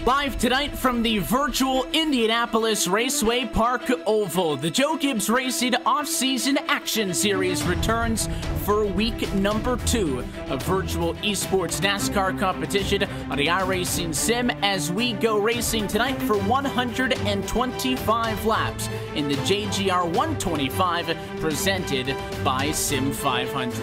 Live tonight from the virtual Indianapolis Raceway Park Oval, the Joe Gibbs Racing Off-Season Action Series returns for week number 2 of virtual esports NASCAR competition on the iRacing Sim as we go racing tonight for 125 laps in the JGR 125 presented by Sim 500.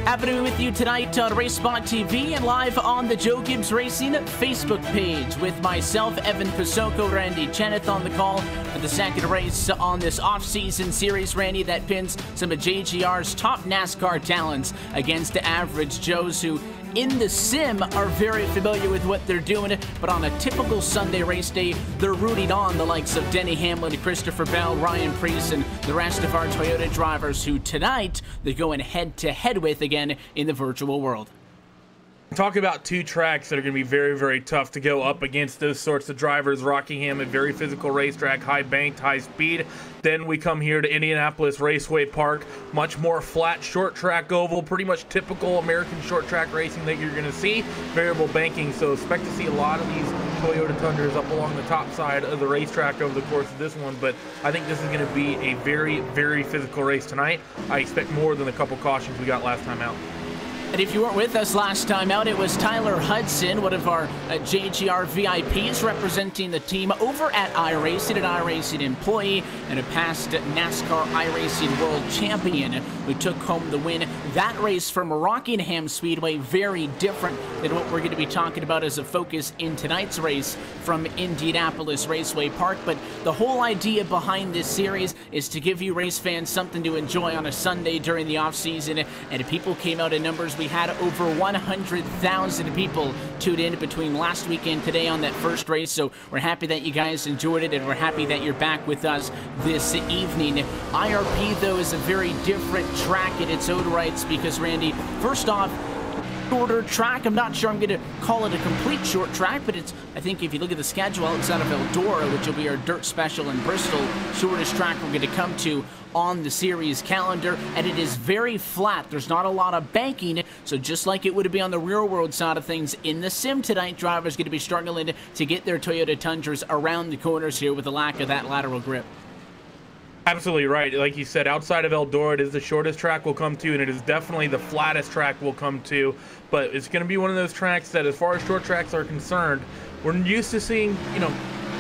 Happy to be with you tonight on RaceSpotTV and live on the Joe Gibbs Racing Facebook page with myself, Evan Pasoko, Randy Cheneth on the call for the second race on this off-season series, Randy, that pins some of JGR's top NASCAR talents against average Joes who in the sim are very familiar with what they're doing, but on a typical Sunday race day, they're rooting on the likes of Denny Hamlin, Christopher Bell, Ryan Preece, and the rest of our Toyota drivers who tonight they're going head-to-head with again in the virtual world. Talk about two tracks that are going to be very, very tough to go up against those sorts of drivers. Rockingham, a very physical racetrack, high banked, high speed. Then we come here to Indianapolis Raceway Park, much more flat, short track oval, pretty much typical American short track racing that you're going to see. Variable banking, so expect to see a lot of these Toyota Tundras up along the top side of the racetrack over the course of this one. But I think this is going to be a very, very physical race tonight. I expect more than a couple cautions we got last time out. And if you weren't with us last time out, it was Tyler Hudson, one of our JGR VIPs representing the team over at iRacing, an iRacing employee and a past NASCAR iRacing World Champion who took home the win. That race from Rockingham Speedway, very different than what we're going to be talking about as a focus in tonight's race from Indianapolis Raceway Park. But the whole idea behind this series is to give you race fans something to enjoy on a Sunday during the off-season. And people came out in numbers. We had over 100,000 people tuned in between last week and today on that first race, so we're happy that you guys enjoyed it, and we're happy that you're back with us this evening. IRP, though, is a very different track in its own rights because, Randy, first off, shorter track. I'm not sure I'm going to call it a complete short track, but it's, I think if you look at the schedule outside of Eldora, which will be our dirt special in Bristol, shortest track we're going to come to on the series calendar, and it is very flat. There's not a lot of banking, so just like it would be on the real world side of things, in the sim tonight, drivers going to be struggling to get their Toyota Tundras around the corners here with the lack of that lateral grip. Absolutely right. Like you said, outside of Eldora, it is the shortest track we'll come to, and it is definitely the flattest track we'll come to. But it's going to be one of those tracks that, as far as short tracks are concerned, we're used to seeing,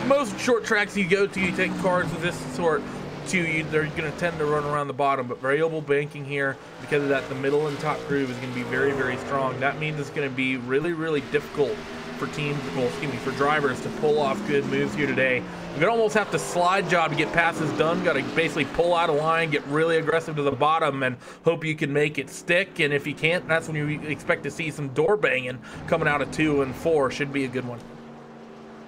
most short tracks you go to, you take cars of this sort, they're going to tend to run around the bottom. But variable banking here, because of that, the middle and top groove is going to be very, very strong. That means it's going to be really, really difficult for teams, for drivers to pull off good moves here today. You're going to almost have to slide job to get passes done. Got to basically pull out of line, get really aggressive to the bottom, and hope you can make it stick. And if you can't, that's when you expect to see some door banging coming out of 2 and 4. Should be a good one.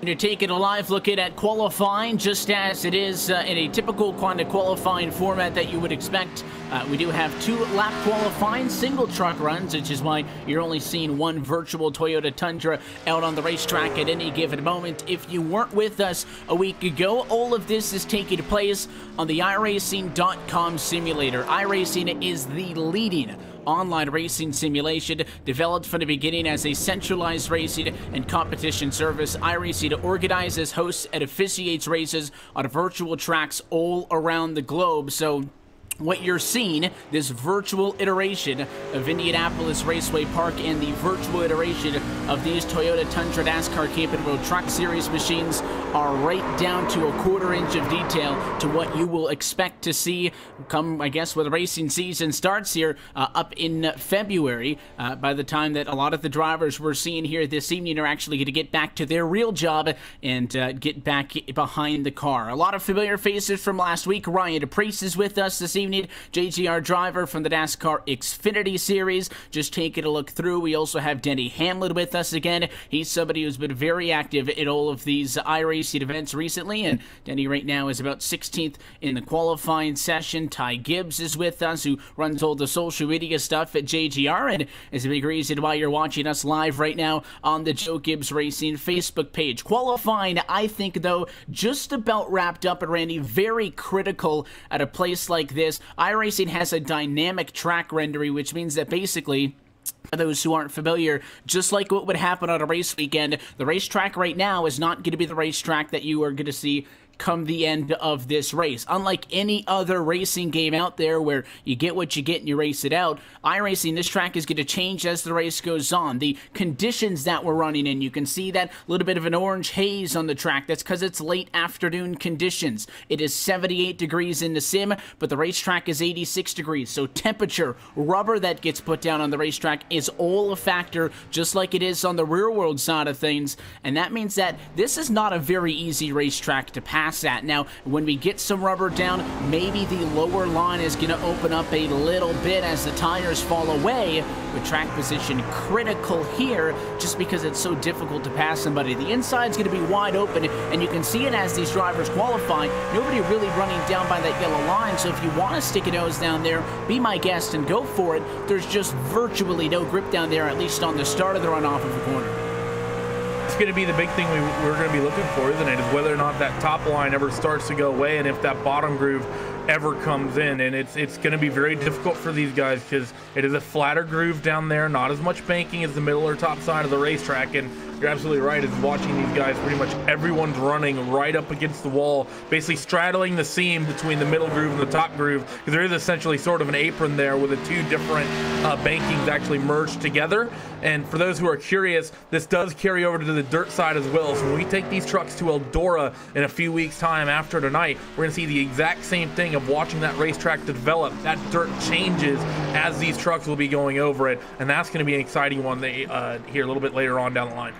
You're taking a live look at qualifying, just as it is in a typical kind of qualifying format that you would expect. We do have 2-lap qualifying single truck runs, which is why you're only seeing one virtual Toyota Tundra out on the racetrack at any given moment. If you weren't with us a week ago, all of this is taking place on the iRacing.com simulator. iRacing is the leading online racing simulation developed from the beginning as a centralized racing and competition service. iRacing organizes, hosts, and officiates races on virtual tracks all around the globe. So what you're seeing, this virtual iteration of Indianapolis Raceway Park and the virtual iteration of these Toyota Tundra NASCAR capable truck series machines are right down to a quarter-inch of detail to what you will expect to see come, I guess, when the racing season starts here up in February. By the time that a lot of the drivers we're seeing here this evening are actually going to get back to their real job and get back behind the car. A lot of familiar faces from last week. Ryan Preece is with us this evening. JGR driver from the NASCAR Xfinity Series. Just taking a look through. We also have Denny Hamlin with us again. He's somebody who's been very active in all of these iRacing events recently, and Denny right now is about 16th in the qualifying session. Ty Gibbs is with us, who runs all the social media stuff at JGR, and is a big reason why you're watching us live right now on the Joe Gibbs Racing Facebook page. Qualifying, I think, though, just about wrapped up, and Randy, very critical at a place like this. iRacing has a dynamic track rendering, which means that basically For those who aren't familiar, just like what would happen on a race weekend, the racetrack right now is not going to be the racetrack that you are going to see come the end of this race. Unlike any other racing game out there where you get what you get and you race it out, iRacing, this track is going to change as the race goes on. The conditions that we're running in, you can see that little bit of an orange haze on the track. That's because it's late afternoon conditions. It is 78 degrees in the sim, but the racetrack is 86 degrees. So temperature, rubber that gets put down on the racetrack is all a factor, just like it is on the real world side of things. And that means that this is not a very easy racetrack to pass at. Now, when we get some rubber down, maybe the lower line is going to open up a little bit as the tires fall away, but track position critical here just because it's so difficult to pass somebody. The inside's going to be wide open, and you can see it as these drivers qualify. Nobody really running down by that yellow line, so if you want to stick a nose down there, be my guest and go for it. There's just virtually no grip down there, at least on the start of the run off of the corner. It's going to be the big thing we're going to be looking for, isn't it? Is whether or not that top line ever starts to go away, and if that bottom groove ever comes in. And it's going to be very difficult for these guys because it is a flatter groove down there, not as much banking as the middle or top side of the racetrack. And you're absolutely right, is watching these guys, pretty much everyone's running right up against the wall, basically straddling the seam between the middle groove and the top groove, because there is essentially sort of an apron there with the two different bankings actually merged together. And for those who are curious, this does carry over to the dirt side as well. So when we take these trucks to Eldora in a few weeks' time after tonight, we're going to see the exact same thing of watching that racetrack develop. That dirt changes as these trucks will be going over it, and that's going to be an exciting one here a little bit later on down the line.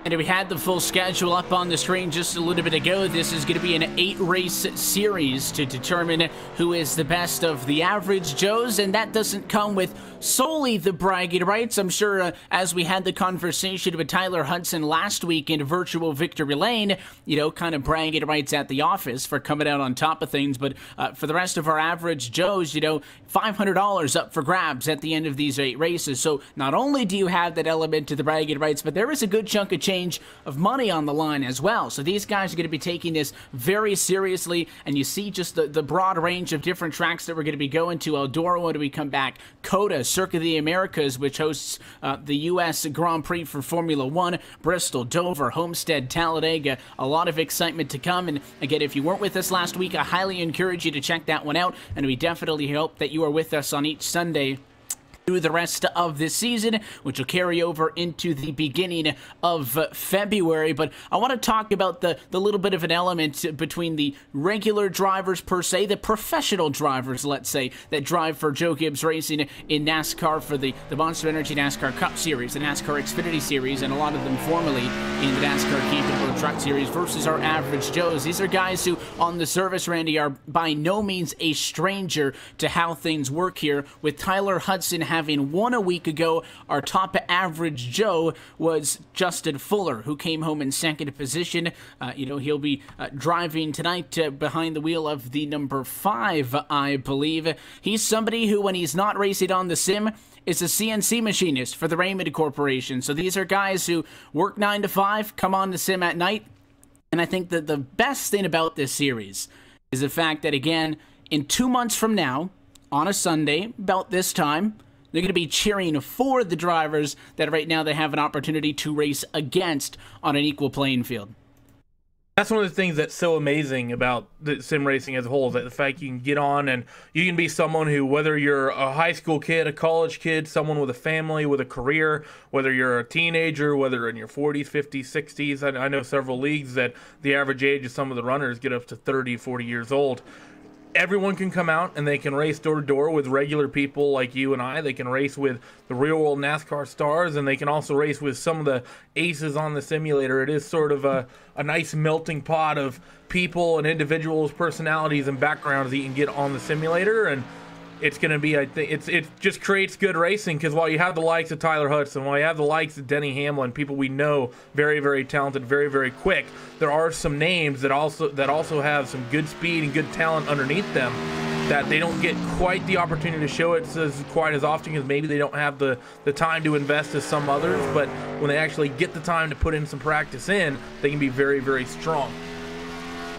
And we had the full schedule up on the screen just a little bit ago. This is going to be an 8-race series to determine who is the best of the average Joes, and that doesn't come with solely the bragging rights. I'm sure as we had the conversation with Tyler Hudson last week in virtual victory lane, you know, kind of bragging rights at the office for coming out on top of things. But for the rest of our average Joes, you know, $500 up for grabs at the end of these 8 races. So not only do you have that element to the bragging rights, but there is a good chunk of change of money on the line as well. So these guys are going to be taking this very seriously, and you see just the broad range of different tracks that we're going to be going to. Eldora when we come back, COTA, Circuit of the Americas, which hosts the U.S. Grand Prix for Formula One, Bristol, Dover, Homestead, Talladega, a lot of excitement to come. And again, if you weren't with us last week, I highly encourage you to check that one out, and we definitely hope that you are with us on each Sunday through the rest of this season, which will carry over into the beginning of February. But I want to talk about the little bit of an element between the regular drivers per se, the professional drivers, let's say, that drive for Joe Gibbs Racing in NASCAR for the Monster Energy NASCAR Cup Series, the NASCAR Xfinity Series, and a lot of them formerly in the NASCAR Cape and World Truck Series versus our average Joes. These are guys who, on the service, Randy, are by no means a stranger to how things work here. With Tyler Hudson having won a week ago, our top average Joe was Justin Fuller, who came home in second position. You know, he'll be driving tonight behind the wheel of the number 5, I believe. He's somebody who, when he's not racing on the sim, is a CNC machinist for the Raymond Corporation. So these are guys who work 9 to 5, come on the sim at night. And I think that the best thing about this series is the fact that, again, in 2 months from now, on a Sunday, about this time, they're going to be cheering for the drivers that right now they have an opportunity to race against on an equal playing field. That's one of the things that's so amazing about the sim racing as a whole, is that the fact you can get on and you can be someone who, whether you're a high school kid, a college kid, someone with a family, with a career, whether you're a teenager, whether in your 40s, 50s, 60s. I know several leagues that the average age of some of the runners get up to 30, 40 years old. Everyone can come out and they can race door to door with regular people like you and I. They can race with the real world NASCAR stars, and they can also race with some of the aces on the simulator. It is sort of a nice melting pot of people and individuals, personalities, and backgrounds that you can get on the simulator. And it's going to be, I think, it just creates good racing, because while you have the likes of Tyler Hudson, while you have the likes of Denny Hamlin, people we know, very, very talented, very, very quick, there are some names that also have some good speed and good talent underneath them that they don't get quite the opportunity to show it quite as often, because maybe they don't have the time to invest as some others. But when they actually get the time to put in some practice in, they can be very, very strong.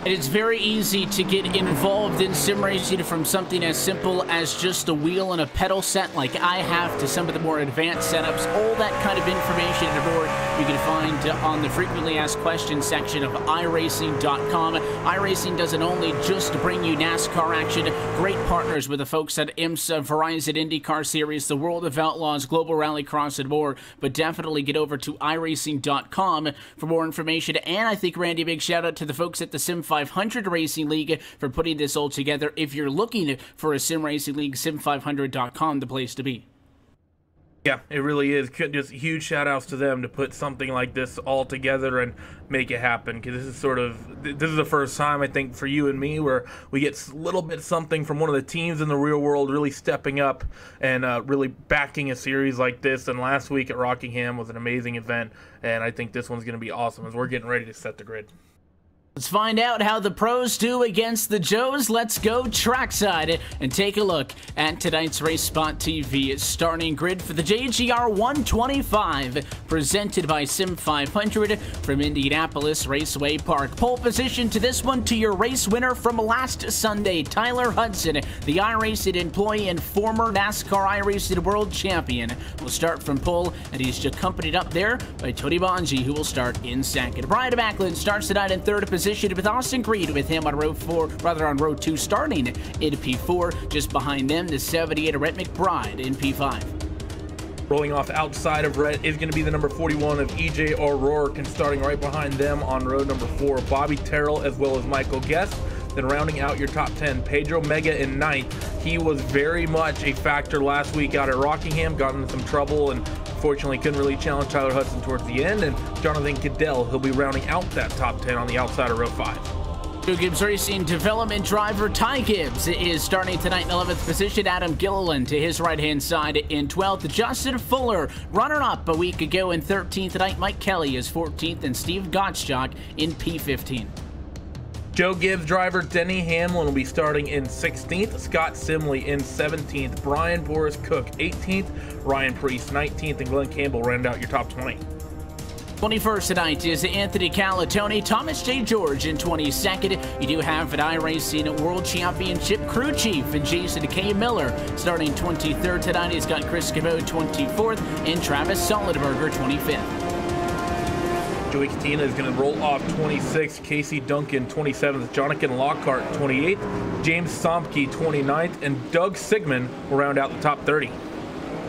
It's very easy to get involved in sim racing, from something as simple as just a wheel and a pedal set like I have to some of the more advanced setups. All that kind of information and more you can find on the frequently asked questions section of iRacing.com. iRacing doesn't only just bring you NASCAR action, great partners with the folks at IMSA, Verizon IndyCar Series, the World of Outlaws, Global Rallycross, and more. But definitely get over to iRacing.com for more information. And I think, Randy, big shout out to the folks at the Sim 500 Racing League for putting this all together. If you're looking for a sim racing league, sim500.com, the place to be. Yeah, it really is. Just huge shout outs to them to put something like this all together and make it happen, because this is the first time, I think, for you and me where we get a little bit something from one of the teams in the real world really stepping up and really backing a series like this. And last week at Rockingham was an amazing event, and I think this one's going to be awesome as we're getting ready to set the grid. Let's find out how the pros do against the Joes. Let's go trackside and take a look at tonight's RaceSpotTV starting grid for the JGR 125, presented by Sim 500 from Indianapolis Raceway Park. Pole position to this one to your race winner from last Sunday, Tyler Hudson, the iRacing employee and former NASCAR iRacing World Champion. We'll start from pole, and he's accompanied up there by Tony Bongi, who will start in second. Brian Backlund starts tonight in third position, with Austin Greed with him on row 2, starting in P4. Just behind them, the 78 Rhett McBride in P5. Rolling off outside of Rhett is going to be the number 41 of EJ O'Rourke, and starting right behind them on row number 4, Bobby Terrell as well as Michael Guest. Then rounding out your top 10, Pedro Mega in 9th. He was very much a factor last week out at Rockingham, got into some trouble, and unfortunately couldn't really challenge Tyler Hudson towards the end. And Jonathan Cadell, he'll be rounding out that top 10 on the outside of row 5. Gibbs Racing development driver Ty Gibbs is starting tonight in 11th position. Adam Gilliland to his right-hand side in 12th. Justin Fuller, runner-up a week ago in 13th tonight. Mike Kelly is 14th, and Steve Gottschalk in P15. Joe Gibbs driver Denny Hamlin will be starting in 16th, Scott Simley in 17th, Brian Boris Cook 18th, Ryan Priest 19th, and Glenn Campbell round out your top 20. 21st tonight is Anthony Calatoni, Thomas J. George in 22nd. You do have an iRacing World Championship crew chief and Jason K. Miller starting 23rd tonight. He's got Chris Cabot 24th and Travis Solidberger 25th. Joey Katina is going to roll off 26th, Casey Duncan 27th, Jonathan Lockhart 28th, James Somke 29th, and Doug Sigmund will round out the top 30.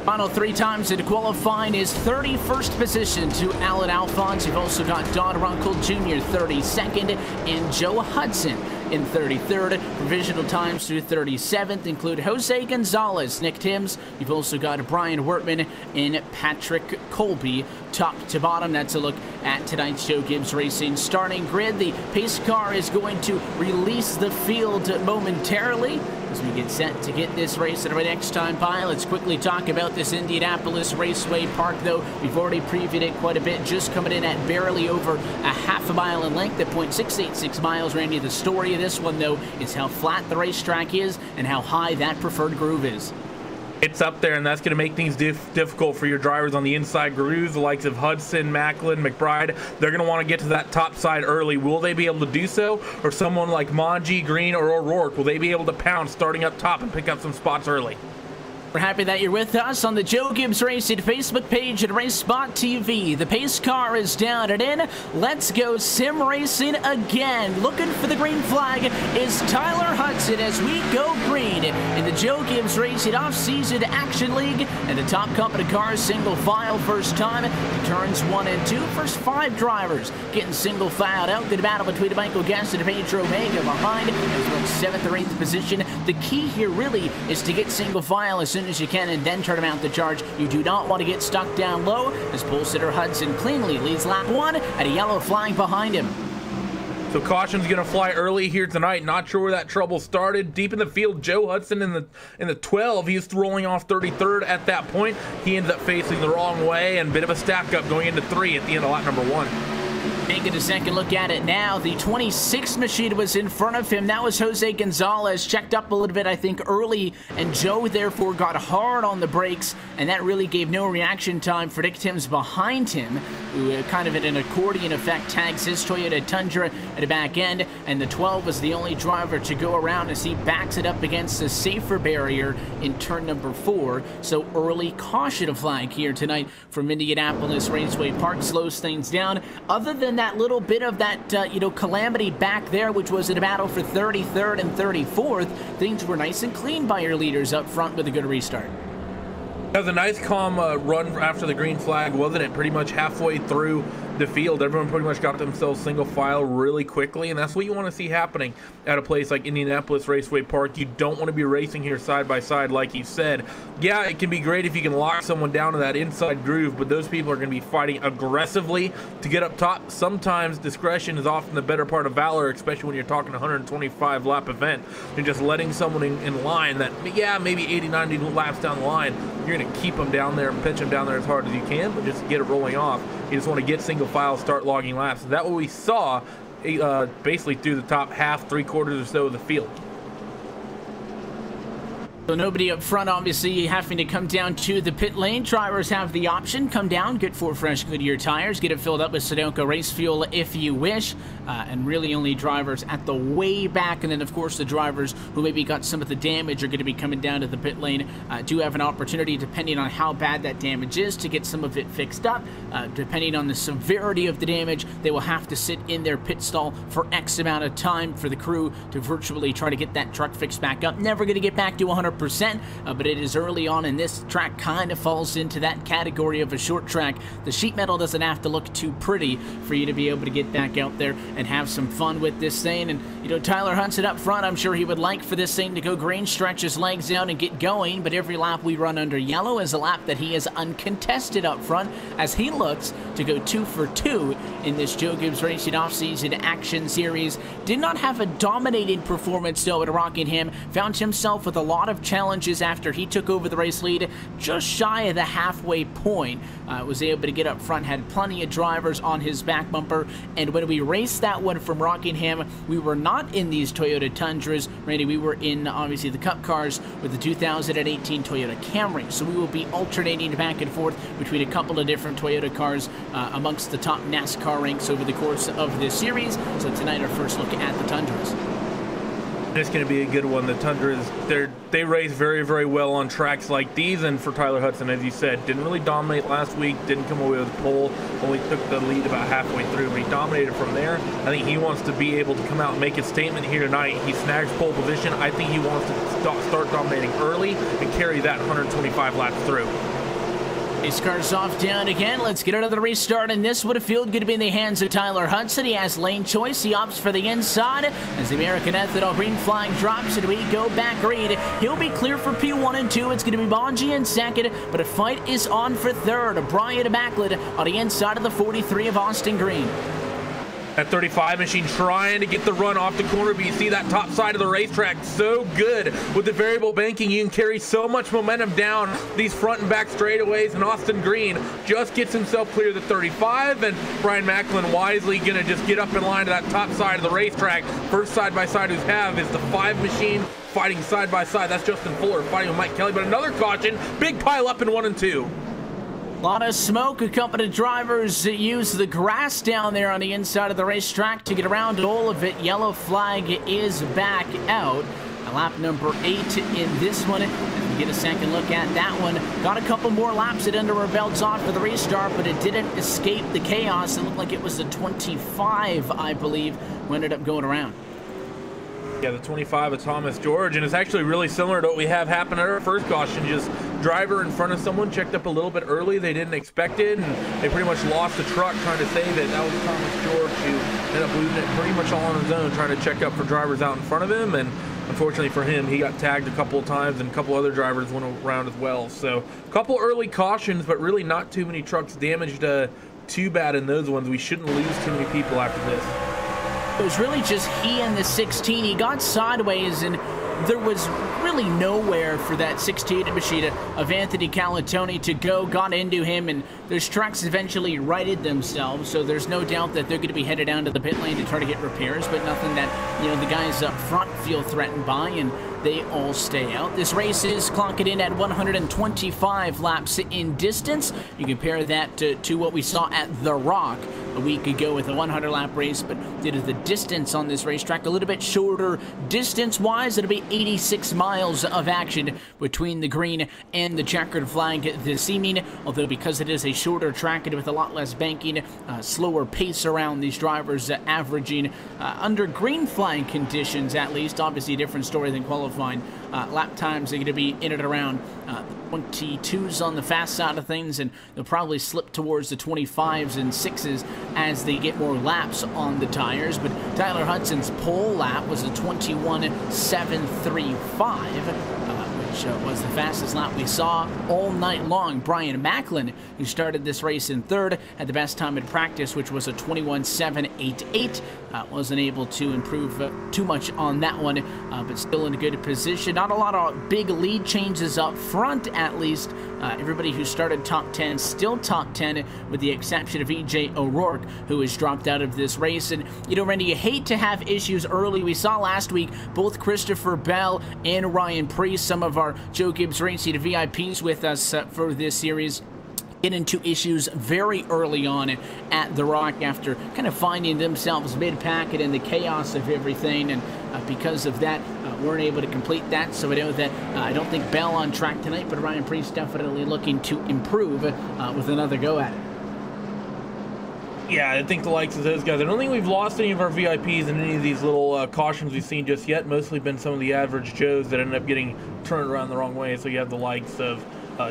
Final 3 times in qualifying is 31st position to Alan Alphonse. You've also got Don Runkle Jr. 32nd and Joe Hudson in 33rd. Provisional times through 37th include Jose Gonzalez, Nick Timms. You've also got Brian Wertman and Patrick Colby. Top to bottom, that's a look at tonight's Joe Gibbs Racing starting grid. The pace car is going to release the field momentarily as we get set to get this race at our next time by. Let's quickly talk about this Indianapolis Raceway Park, though. We've already previewed it quite a bit, just coming in at barely over a half a mile in length at 0.686 miles. Randy, the story of this one, though, is how flat the racetrack is and how high that preferred groove is. It's up there, and that's going to make things difficult for your drivers on the inside grooves, the likes of Hudson, Macklin, McBride. They're going to want to get to that top side early. Will they be able to do so? Or someone like Mongi, Green, or O'Rourke, will they be able to pound starting up top and pick up some spots early? We're happy that you're with us on the Joe Gibbs Racing Facebook page at RaceSpotTV. The pace car is down and in. Let's go sim racing again. Looking for the green flag is Tyler Hudson as we go green in the Joe Gibbs Racing Off-Season Action League. And the top company car is single file first time. Turns 1 and 2. First 5 drivers getting single filed out. Good battle between Michael Guest and Pedro Mega behind as well 7th or 8th position. The key here really is to get single file as soon as you can and then turn them out the charge. You do not want to get stuck down low as pole sitter Hudson cleanly leads lap 1 at a yellow flag behind him. So caution's going to fly early here tonight. Not sure where that trouble started. Deep in the field, Joe Hudson in the 12. He's rolling off 33rd at that point. He ends up facing the wrong way and bit of a stack up going into 3 at the end of lap number 1. Taking a second look at it now, the 26th machine was in front of him. That was Jose Gonzalez, checked up a little bit, I think, early, and Joe therefore got hard on the brakes, and that really gave no reaction time for Nick Timms behind him, who kind of in an accordion effect tags his Toyota Tundra at the back end, and the 12 was the only driver to go around as he backs it up against the safer barrier in turn number 4. So early caution flag here tonight from Indianapolis Raceway Park slows things down. Other than that little bit of that, calamity back there, which was in a battle for 33rd and 34th, things were nice and clean by your leaders up front with a good restart. That was a nice calm run after the green flag, wasn't it? Pretty much halfway through the field, everyone pretty much got themselves single file really quickly, and that's what you want to see happening at a place like Indianapolis Raceway Park. You don't want to be racing here side by side, like you said. Yeah, it can be great if you can lock someone down to that inside groove, but those people are going to be fighting aggressively to get up top. Sometimes discretion is often the better part of valor, especially when you're talking a 125 lap event. You're just letting someone in line that, yeah, maybe 80, 90 laps down the line, you're going to keep them down there and pitch them down there as hard as you can, but just get it rolling off. You just want to get single file, start logging laps. That's what we saw basically through the top half, 3/4 or so of the field. So nobody up front, obviously, having to come down to the pit lane. Drivers have the option, come down, get 4 fresh Goodyear tires, get it filled up with Sunoco race fuel if you wish, and really only drivers at the way back, and then of course the drivers who maybe got some of the damage are going to be coming down to the pit lane, do have an opportunity, depending on how bad that damage is, to get some of it fixed up. Depending on the severity of the damage, they will have to sit in their pit stall for X amount of time for the crew to virtually try to get that truck fixed back up. Never going to get back to 100%. But it is early on, and this track kind of falls into that category of a short track. The sheet metal doesn't have to look too pretty for you to be able to get back out there and have some fun with this thing. And Tyler Hunt's it up front. I'm sure he would like for this thing to go green, stretch his legs out, and get going. But every lap we run under yellow is a lap that he is uncontested up front, as he looks to go 2 for 2 in this Joe Gibbs Racing Offseason Action Series. Did not have a dominating performance though at Rockingham. Found himself with a lot of challenges after he took over the race lead, just shy of the halfway point. Was able to get up front, had plenty of drivers on his back bumper, and when we raced that one from Rockingham, we were not in these Toyota Tundras, Randy. We were in, obviously, the Cup cars with the 2018 Toyota Camry, so we will be alternating back and forth between a couple of different Toyota cars amongst the top NASCAR ranks over the course of this series. So tonight, our first look at the Tundras. It's going to be a good one. The Tundras, they race very, very well on tracks like these, and for Tyler Hudson, as you said, didn't really dominate last week, didn't come away with a pole, only took the lead about halfway through, but he dominated from there. I think he wants to be able to come out and make a statement here tonight. He snags pole position. I think he wants to start dominating early and carry that 125 laps through. Race cars off down again. Let's get another restart, and this would have felt good to be in the hands of Tyler Hudson. He has lane choice. He opts for the inside as the American Ethanol green flag drops, and we go back green. He'll be clear for P1 and 2. It's going to be Bonji in second, but a fight is on for third. Brian Backlund on the inside of the 43 of Austin Green. That 35 machine trying to get the run off the corner, but you see that top side of the racetrack so good with the variable banking. You can carry so much momentum down these front and back straightaways, and Austin Green just gets himself clear of the 35, and Brian Macklin wisely going to just get up in line to that top side of the racetrack. First side-by-side who's have is the 5 machine fighting side-by-side. That's Justin Fuller fighting with Mike Kelly, but another caution, big pile up in 1 and 2. A lot of smoke. A couple of drivers use the grass down there on the inside of the racetrack to get around all of it. Yellow flag is back out. Lap number 8 in this one. As we get a second look at that one. Got a couple more laps at under our belts on for the restart, but it didn't escape the chaos. It looked like it was the 25, I believe, who ended up going around. Yeah, the 25 of Thomas George, and it's actually really similar to what we have happen at our first caution. Just driver in front of someone checked up a little bit early. They didn't expect it, and they pretty much lost the truck trying to save it. That was Thomas George who ended up losing it pretty much all on his own, trying to check up for drivers out in front of him, and unfortunately for him, he got tagged a couple of times, and a couple other drivers went around as well. So a couple early cautions, but really not too many trucks damaged too bad in those ones. We shouldn't lose too many people after this. It was really just he and the 16. He got sideways and there was really nowhere for that 68 machine of Anthony Calatoni to go, got into him, and those trucks eventually righted themselves, so there's no doubt that they're going to be headed down to the pit lane to try to get repairs, but nothing that, you know, the guys up front feel threatened by, and they all stay out. This race is clocking in at 125 laps in distance. You compare that to what we saw at The Rock a week ago with a 100-lap race, but due to the distance on this racetrack, a little bit shorter distance-wise, it'll be 86 miles of action between the green and the checkered flag this evening, although because it is a shorter track and with a lot less banking, slower pace around these drivers, averaging under green flag conditions at least, obviously a different story than qualifying. Lap times are going to be in and around 22s on the fast side of things, and they'll probably slip towards the 25s and 6s as they get more laps on the tires. But Tyler Hudson's pole lap was a 21.735. Which was the fastest lap we saw all night long. Brian Macklin, who started this race in third, had the best time in practice, which was a 21.788. Wasn't able to improve too much on that one, but still in a good position. Not a lot of big lead changes up front, at least. Everybody who started top 10 still top 10, with the exception of EJ O'Rourke, who has dropped out of this race. And, you know, Randy, you hate to have issues early. We saw last week both Christopher Bell and Ryan Preece, some of our Joe Gibbs Racing VIPs with us for this series, get into issues very early on at The Rock after kind of finding themselves mid-packet in the chaos of everything, and because of that, weren't able to complete that. So I know that I don't think Bell on track tonight, but Ryan Preece definitely looking to improve with another go at it. Yeah, I think the likes of those guys. I don't think we've lost any of our VIPs in any of these little cautions we've seen just yet. Mostly been some of the average Joes that end up getting turned around the wrong way. So you have the likes of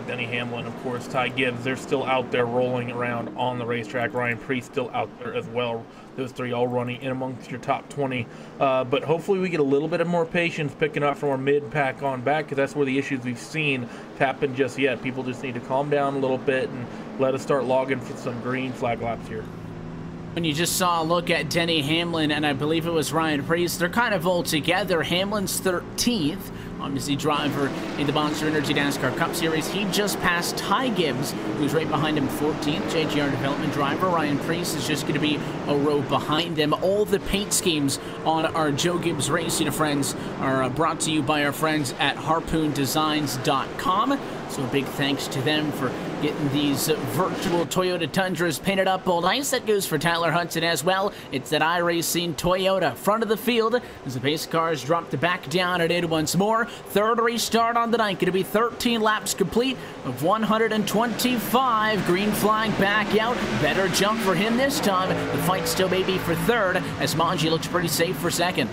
Denny Hamlin, of course, Ty Gibbs. They're still out there rolling around on the racetrack. Ryan Preece still out there as well. Those three all running in amongst your top 20. But hopefully we get a little bit of more patience picking up from our mid-pack on back, because that's where the issues we've seen happen just yet. People just need to calm down a little bit and let us start logging for some green flag laps here. When you just saw a look at Denny Hamlin, and I believe it was Ryan Preece, they're kind of all together. Hamlin's 13th, obviously driver in the Monster Energy NASCAR Cup Series. He just passed Ty Gibbs, who's right behind him, 14th, JGR development driver. Ryan Preece is just going to be a row behind them. All the paint schemes on our Joe Gibbs Racing friends are brought to you by our friends at harpoondesigns.com. So a big thanks to them for getting these virtual Toyota Tundras painted up all nice. That goes for Tyler Hudson as well. It's that iRacing Toyota front of the field as the pace cars drop the back down and in once more. Third restart on the night. Going to be 13 laps complete of 125. Green flag back out. Better jump for him this time. The fight still may be for third as Manji looks pretty safe for second.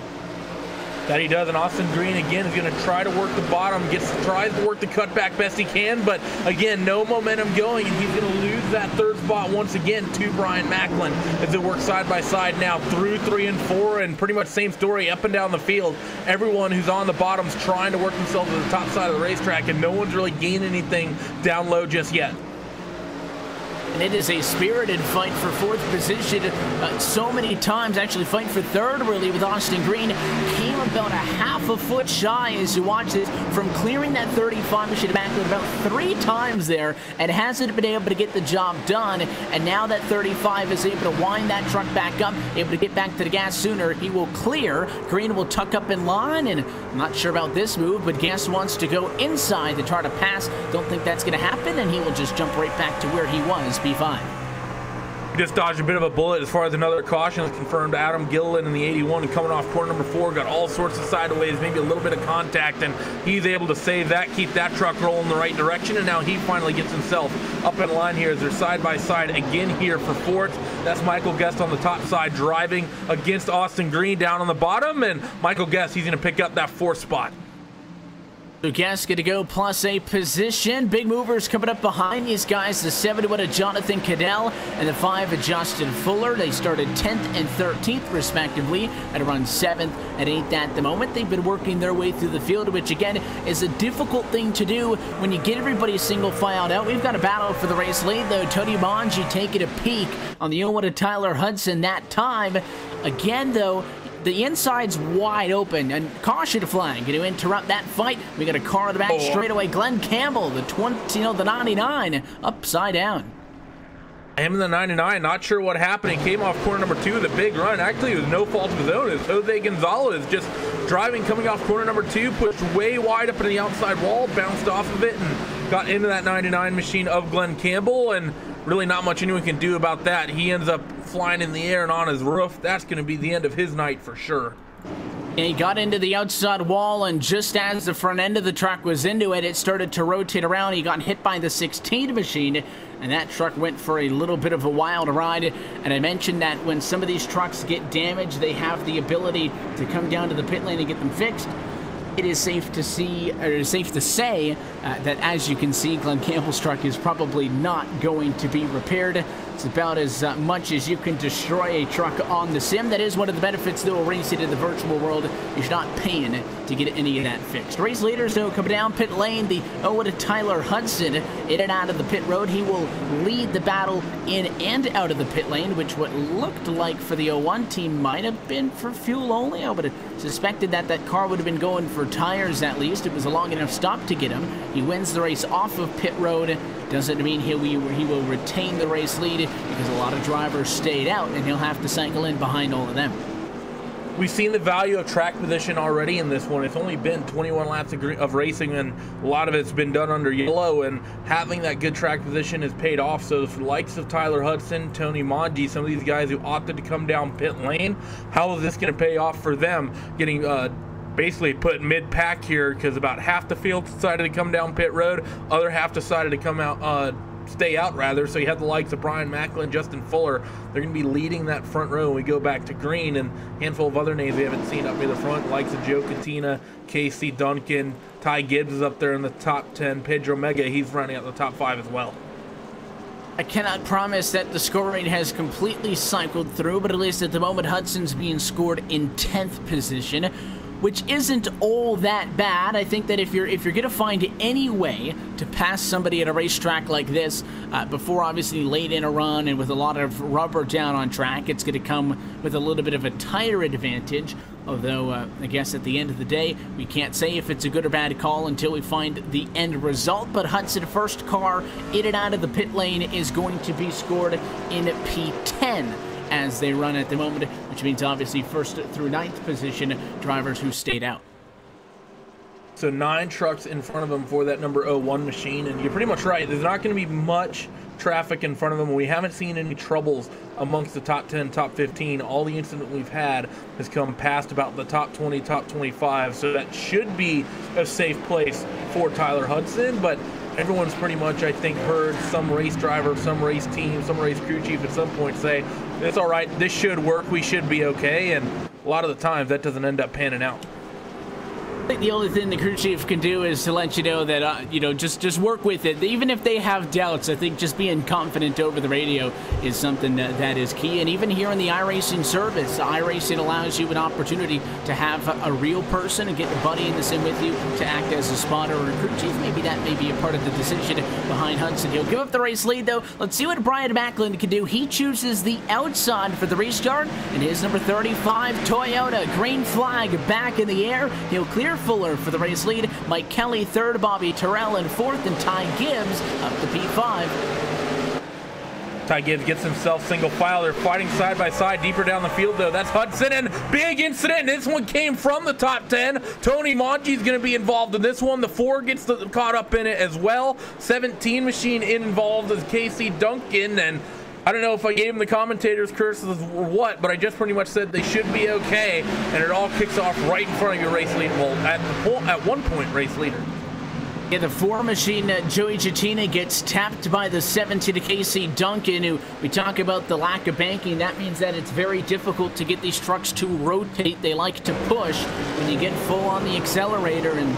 That he does, and Austin Green again is going to try to work the bottom, tries to work the cutback best he can, but again, no momentum going, and he's going to lose that third spot once again to Brian Macklin as it works side by side now through 3 and 4, and pretty much same story up and down the field. Everyone who's on the bottom's trying to work themselves to the top side of the racetrack, and no one's really gained anything down low just yet. And it is a spirited fight for fourth position. So many times, actually fighting for third, really, with Austin Green. Came about a half a foot shy as you watch this from clearing that 35 machine back about 3 times there and hasn't been able to get the job done. And now that 35 is able to wind that truck back up, able to get back to the gas sooner. He will clear. Green will tuck up in line, and I'm not sure about this move, but Guess wants to go inside to try to pass. Don't think that's going to happen, and he will just jump right back to where he was. P5. Just dodged a bit of a bullet as far as another caution. Confirmed Adam Gilliland in the 81 and coming off corner number 4, got all sorts of sideways, maybe a little bit of contact, and he's able to save that, keep that truck rolling in the right direction, and now he finally gets himself up in line here as they're side by side again here for fourth. That's Michael Guest on the top side driving against Austin Green down on the bottom, and Michael Guest, he's going to pick up that 4th spot. So Guest going to go plus a position. Big movers coming up behind these guys. The 71 of Jonathan Cadell and the 5 of Justin Fuller. They started 10th and 13th respectively and run 7th and 8th at the moment. They've been working their way through the field, which again is a difficult thing to do when you get everybody single filed out. We've got a battle for the race late though. Tony Manji taking a peek on the 01 of Tyler Hudson that time. Again though, the inside's wide open, and caution flag going to interrupt that fight. We got a car in the back straightaway. Glenn Campbell, the 99, upside down. Him in the 99, not sure what happened. He came off corner number 2 with a big run. Actually, it was no fault of his own. It was Jose Gonzalez just driving, coming off corner number 2, pushed way wide up in the outside wall, bounced off of it, and got into that 99 machine of Glenn Campbell, and really not much anyone can do about that. He ends up flying in the air and on his roof. That's going to be the end of his night for sure. And he got into the outside wall, and just as the front end of the truck was into it, it started to rotate around. He got hit by the 16 machine, and that truck went for a little bit of a wild ride. And I mentioned that when some of these trucks get damaged, they have the ability to come down to the pit lane and get them fixed. It is safe to say that, as you can see, Glenn Campbell's truck is probably not going to be repaired. It's about as much as you can destroy a truck on the sim. That is one of the benefits, though, of racing in the virtual world. You're not paying to get any of that fixed. Race leaders, though, coming down pit lane. The to Tyler Hudson in and out of the pit road. He will lead the battle in and out of the pit lane, which what looked like for the 01 team might have been for fuel only. I would have suspected that that car would have been going for tires at least. It was a long enough stop to get him. He wins the race off of pit road. Doesn't mean he will retain the race lead, because a lot of drivers stayed out, and he'll have to cycle in behind all of them. We've seen the value of track position already in this one. It's only been 21 laps of racing, and a lot of it's been done under yellow, and having that good track position has paid off. So for the likes of Tyler Hudson, Tony Mongi, some of these guys who opted to come down pit lane, how is this going to pay off for them? Getting basically put mid-pack here, because about half the field decided to come down pit road, other half decided to come out, stay out rather. So you have the likes of Brian Macklin, Justin Fuller. They're going to be leading that front row when we go back to green, and a handful of other names we haven't seen up near the front, the likes of Joe Katina, Casey Duncan, Ty Gibbs is up there in the top 10, Pedro Mega, he's running out the top 5 as well. I cannot promise that the scoring has completely cycled through, but at least at the moment Hudson's being scored in 10th position, which isn't all that bad. I think that if you're going to find any way to pass somebody at a racetrack like this, before obviously late in a run and with a lot of rubber down on track, it's going to come with a little bit of a tire advantage. Although, I guess at the end of the day, we can't say if it's a good or bad call until we find the end result. But Hudson, first car in and out of the pit lane, is going to be scored in P10. As they run at the moment, which means obviously first through 9th position drivers who stayed out. So 9 trucks in front of them for that number 01 machine, and you're pretty much right. There's not going to be much traffic in front of them. We haven't seen any troubles amongst the top 10, top 15. All the incident we've had has come past about the top 20, top 25, so that should be a safe place for Tyler Hudson, but everyone's pretty much, I think, heard some race driver, some race team, some race crew chief at some point say, it's all right, this should work, we should be okay, and a lot of the times that doesn't end up panning out. I think the only thing the crew chief can do is to let you know that, just work with it. Even if they have doubts, I think just being confident over the radio is something that is key. And even here in the iRacing service, iRacing allows you an opportunity to have a real person and get a buddy in the sim with you to act as a spotter or a crew chief. Maybe that may be a part of the decision behind Hudson. He'll give up the race lead, though. Let's see what Brian Macklin can do. He chooses the outside for the restart, and his number 35 Toyota green flag back in the air. He'll clear Fuller for the race lead, Mike Kelly third, Bobby Terrell in fourth, and Ty Gibbs up to P5. Ty Gibbs gets himself single file. They're fighting side by side deeper down the field, though. That's Hudson, and big incident. This one came from the top 10. Tony Mongi is going to be involved in this one. The 4 gets caught up in it as well. 17 machine involved as Casey Duncan, and I don't know if I gave him the commentator's curses or what, but I just pretty much said they should be okay, and it all kicks off right in front of your race leader. Well, at one point, race leader. Yeah, the 4 machine, Joey Jatina, gets tapped by the 17 Casey Duncan, who we talk about the lack of banking. That means that it's very difficult to get these trucks to rotate. They like to push when you get full on the accelerator, and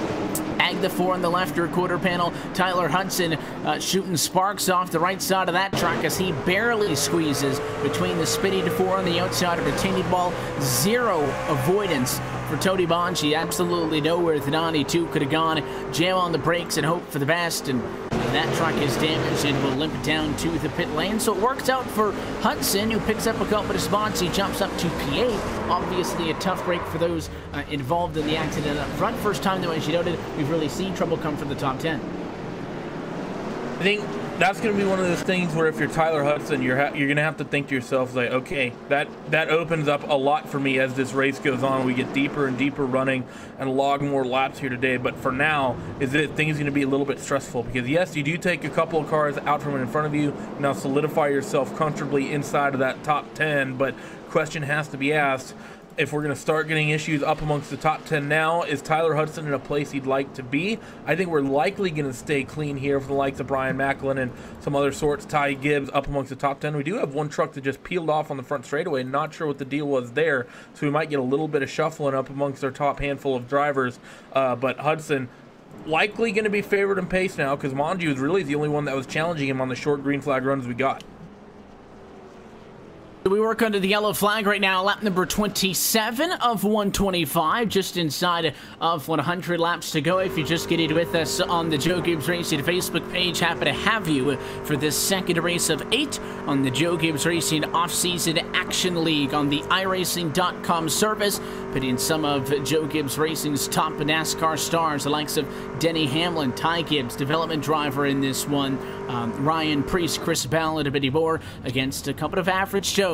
ag the 4 on the left or quarter panel. Tyler Hudson shooting sparks off the right side of that truck as he barely squeezes between the spinny 4 on the outside of retaining ball. Zero avoidance for Tony Mongi. Absolutely nowhere the 92 could have gone. Jam on the brakes and hope for the best, and and that truck is damaged and will limp down to the pit lane. So it works out for Hudson, who picks up a couple of spots. He jumps up to P8. Obviously a tough break for those involved in the accident up front. First time, though, as you noted, we've really seen trouble come from the top 10. I think that's going to be one of those things where if you're Tyler Hudson, you're going to have to think to yourself, like, okay, that opens up a lot for me as this race goes on. We get deeper and deeper running and log more laps here today. But for now, things going to be a little bit stressful because, yes, you do take a couple of cars out from in front of you. Now solidify yourself comfortably inside of that top 10. But question has to be asked, if we're going to start getting issues up amongst the top 10 now, is Tyler Hudson in a place he'd like to be? I think we're likely going to stay clean here for the likes of Brian Macklin and some other sorts, Ty Gibbs up amongst the top 10. We do have one truck that just peeled off on the front straightaway. Not sure what the deal was there, so we might get a little bit of shuffling up amongst our top handful of drivers. But Hudson likely going to be favored in pace now because Monju is really the only one that was challenging him on the short green flag runs we got. We work under the yellow flag right now, lap number 27 of 125, just inside of 100 laps to go. If you're just getting with us on the Joe Gibbs Racing Facebook page, happy to have you for this second race of 8 on the Joe Gibbs Racing Off-Season Action League on the iRacing.com service, putting some of Joe Gibbs Racing's top NASCAR stars, the likes of Denny Hamlin, Ty Gibbs, development driver in this one, Ryan Priest, Chris Ballard, a bit more, against a couple of average Joes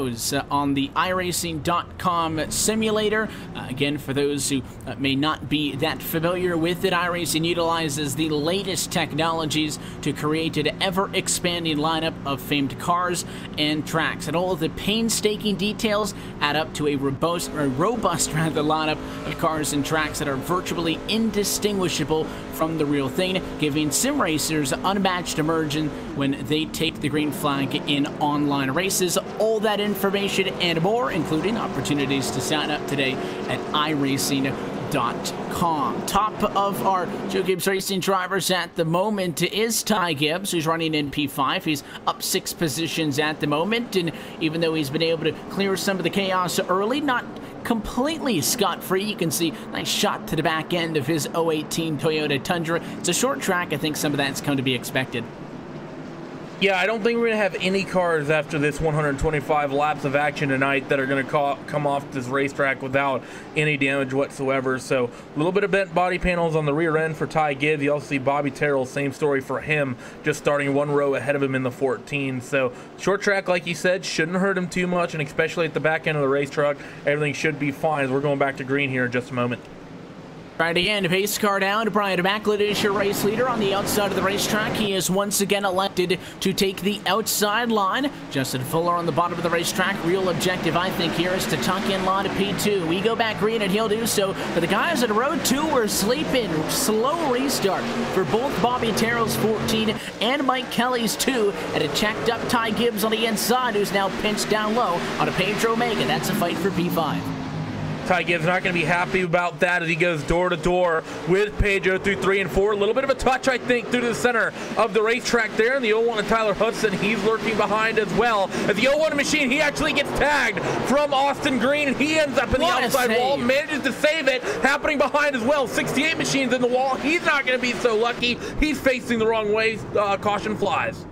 on the iRacing.com simulator. Again, for those who may not be that familiar with it, iRacing utilizes the latest technologies to create an ever-expanding lineup of famed cars and tracks, and all of the painstaking details add up to a robust lineup of cars and tracks that are virtually indistinguishable from the real thing, giving sim racers unmatched immersion when they take the green flag in online races. All that information and more, including opportunities to sign up today at iRacing.com. Top of our Joe Gibbs Racing drivers at the moment is Ty Gibbs, who's running in P5. He's up 6 positions at the moment, and even though he's been able to clear some of the chaos early, not completely scot-free. You can see nice shot to the back end of his 018 Toyota Tundra. It's a short track. I think some of that's come to be expected. Yeah, I don't think we're going to have any cars after this 125 laps of action tonight that are going to come off this racetrack without any damage whatsoever. So a little bit of bent body panels on the rear end for Ty Gibbs. You also see Bobby Terrell, same story for him, just starting one row ahead of him in the 14. So short track, like you said, shouldn't hurt him too much, and especially at the back end of the racetrack, everything should be fine as we're going back to green here in just a moment. Right again, pace car down. Brian Macklin is your race leader on the outside of the racetrack. He is once again elected to take the outside line. Justin Fuller on the bottom of the racetrack. Real objective, I think, here is to tuck in line to P2. We go back green, and he'll do so. But the guys at row 2 were sleeping. Slow restart for both Bobby Terrell's 14 and Mike Kelly's 2. And a checked up Ty Gibbs on the inside, who's now pinched down low on a Pedro Omega. That's a fight for P5. Ty Gibbs not going to be happy about that as he goes door to door with Pedro through 3 and 4. A little bit of a touch, I think, through to the center of the racetrack there. And the 01 of Tyler Hudson, he's lurking behind as well. As the 01 machine, he actually gets tagged from Austin Green, and he ends up in the outside wall, manages to save it, happening behind as well. 68 machines in the wall. He's not going to be so lucky. He's facing the wrong way. Caution flies.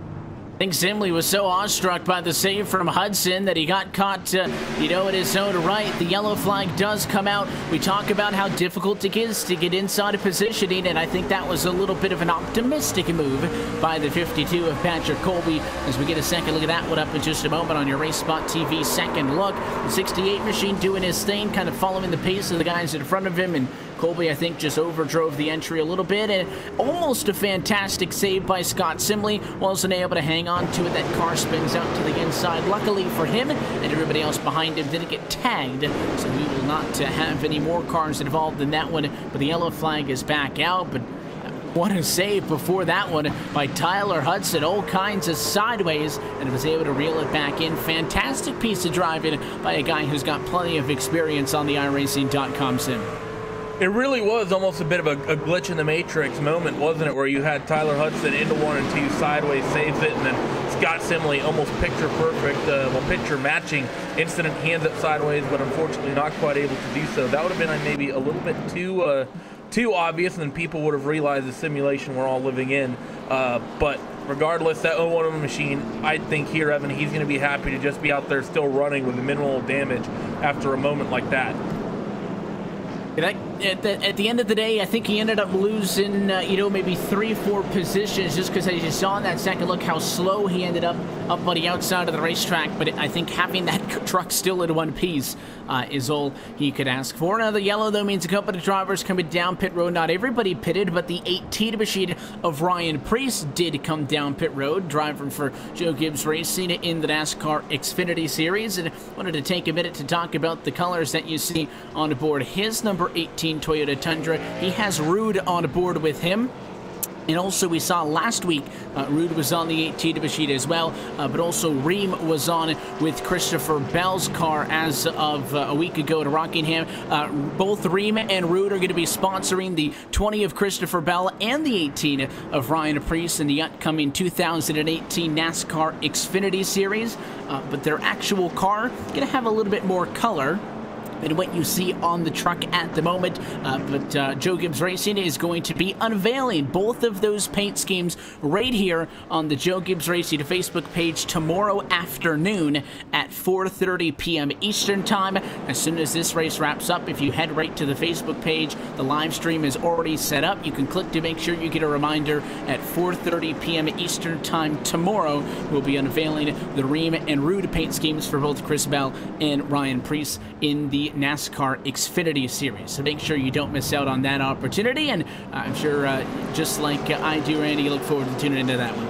I think Zimley was so awestruck by the save from Hudson that he got caught, in his own right. The yellow flag does come out. We talk about how difficult it is to get inside of positioning, and I think that was a little bit of an optimistic move by the 52 of Patrick Colby. As we get a second look at that one up in just a moment on your RaceSpotTV second look. The 68 machine doing his thing, kind of following the pace of the guys in front of him, and Colby, I think, just overdrove the entry a little bit, and almost a fantastic save by Scott Zimley. Wasn't able to hang on to it. That car spins out to the inside. Luckily for him, and everybody else behind him didn't get tagged, so we will not have any more cars involved in that one, but the yellow flag is back out. But what a save before that one by Tyler Hudson. All kinds of sideways, and was able to reel it back in. Fantastic piece of driving by a guy who's got plenty of experience on the iRacing.com sim. It really was almost a bit of a glitch in the matrix moment, wasn't it, where you had Tyler Hudson into 1 and 2, sideways saves it, and then Scott Zimley almost picture perfect, picture matching incident, hands up sideways, but unfortunately not quite able to do so. That would have been maybe a little bit too too obvious, and then people would have realized the simulation we're all living in. But regardless, that 0-1 machine, I think here, Evan, he's going to be happy to just be out there still running with minimal damage after a moment like that. At the end of the day, I think he ended up losing, maybe 3-4 positions just because, as you saw in that second look, how slow he ended up on the outside of the racetrack. But I think having that truck still in one piece is all he could ask for. Now, the yellow, though, means a couple of drivers coming down pit road. Not everybody pitted, but the 18 machine of Ryan Preece did come down pit road, driving for Joe Gibbs Racing in the NASCAR Xfinity Series. And wanted to take a minute to talk about the colors that you see on board his number 18 Toyota Tundra. He has Rude on board with him. And also, we saw last week, Rude was on the 18 machine as well, but also Ream was on with Christopher Bell's car as of a week ago to Rockingham. Both Ream and Rude are going to be sponsoring the 20 of Christopher Bell and the 18 of Ryan Preece in the upcoming 2018 NASCAR Xfinity Series. But their actual car going to have a little bit more color than what you see on the truck at the moment. But Joe Gibbs Racing is going to be unveiling both of those paint schemes right here on the Joe Gibbs Racing Facebook page tomorrow afternoon at 4:30 p.m. Eastern Time. As soon as this race wraps up, if you head right to the Facebook page, the live stream is already set up. You can click to make sure you get a reminder at 4:30 p.m. Eastern Time tomorrow. We'll be unveiling the Ream and Rude paint schemes for both Chris Bell and Ryan Preece in the NASCAR Xfinity Series. So make sure you don't miss out on that opportunity, and I'm sure just like I do, Randy, you look forward to tuning into that one.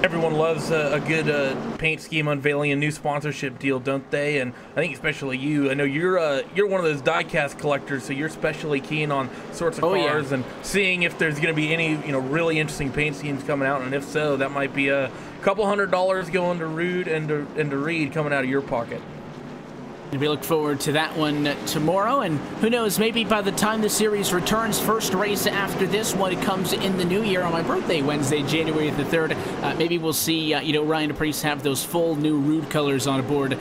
Everyone loves a good paint scheme unveiling, a new sponsorship deal, don't they? And I think especially you. I know you're one of those die-cast collectors, so you're especially keen on sorts of cars and seeing if there's going to be any really interesting paint schemes coming out, and if so, that might be a couple $100 going to Rude and to Reed coming out of your pocket. And we look forward to that one tomorrow, and who knows, maybe by the time the series returns, first race after this one, it comes in the new year on my birthday, Wednesday, January the 3rd. Maybe we'll see, Ryan Preece have those full new Rude colors on board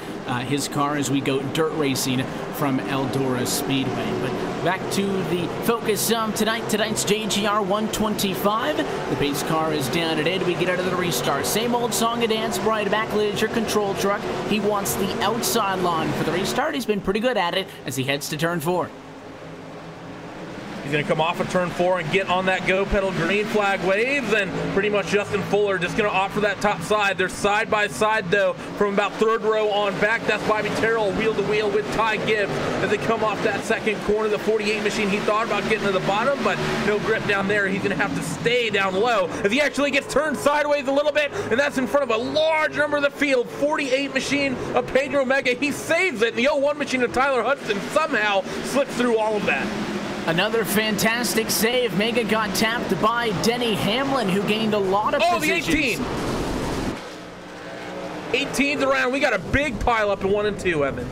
his car as we go dirt racing from Eldora Speedway. But back to the focus tonight. Tonight's JGR 125. The base car is down at 8. We get out of the restart. Same old song and dance. Brian Backlid is your control truck. He wants the outside line for the restart. He's been pretty good at it as he heads to turn 4. He's going to come off of turn 4 and get on that go pedal. Green flag waves, and pretty much Justin Fuller just going to opt for that top side. They're side by side, though, from about third row on back. That's Bobby Terrell wheel to wheel with Ty Gibbs as they come off that second corner. The 48 machine, he thought about getting to the bottom, but no grip down there. He's going to have to stay down low as he actually gets turned sideways a little bit, and that's in front of a large number of the field. 48 machine of Pedro Mega. He saves it, and the 01 machine of Tyler Hudson somehow slips through all of that. Another fantastic save. Mega got tapped by Denny Hamlin, who gained a lot of positions. The 18. 18's around. We got a big pile up in 1 and 2, Evan.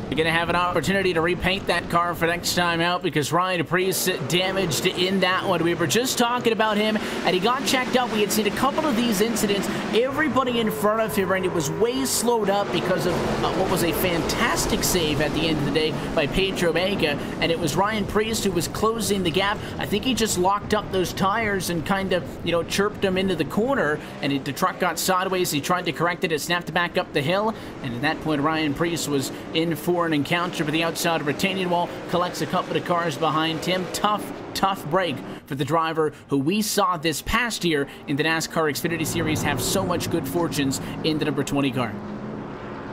You're going to have an opportunity to repaint that car for next time out because Ryan Preece damaged in that one. We were just talking about him, and he got checked out. We had seen a couple of these incidents. Everybody in front of him, and it was way slowed up because of what was a fantastic save at the end of the day by Pedro Mega, and it was Ryan Preece who was closing the gap. I think he just locked up those tires and kind of, chirped them into the corner, and the truck got sideways. He tried to correct it. It snapped back up the hill, and at that point, Ryan Preece was in for an encounter with the outside of retaining wall, collects a couple of cars behind him. Tough break for the driver who we saw this past year in the NASCAR Xfinity Series have so much good fortunes in the number 20 car.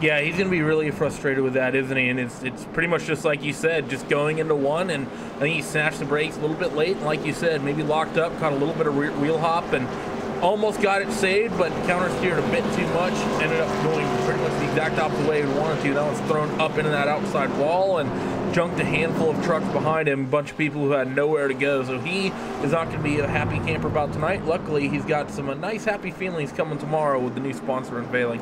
Yeah, he's going to be really frustrated with that, isn't he? And it's pretty much just like you said, just going into one, and I think he snatched the brakes a little bit late, and like you said, maybe locked up, caught a little bit of wheel hop, and almost got it saved, but counter-steered a bit too much. Ended up going pretty much the exact opposite way he wanted to. That was thrown up into that outside wall and junked a handful of trucks behind him, a bunch of people who had nowhere to go. So he is not going to be a happy camper about tonight. Luckily, he's got some nice happy feelings coming tomorrow with the new sponsor unveiling.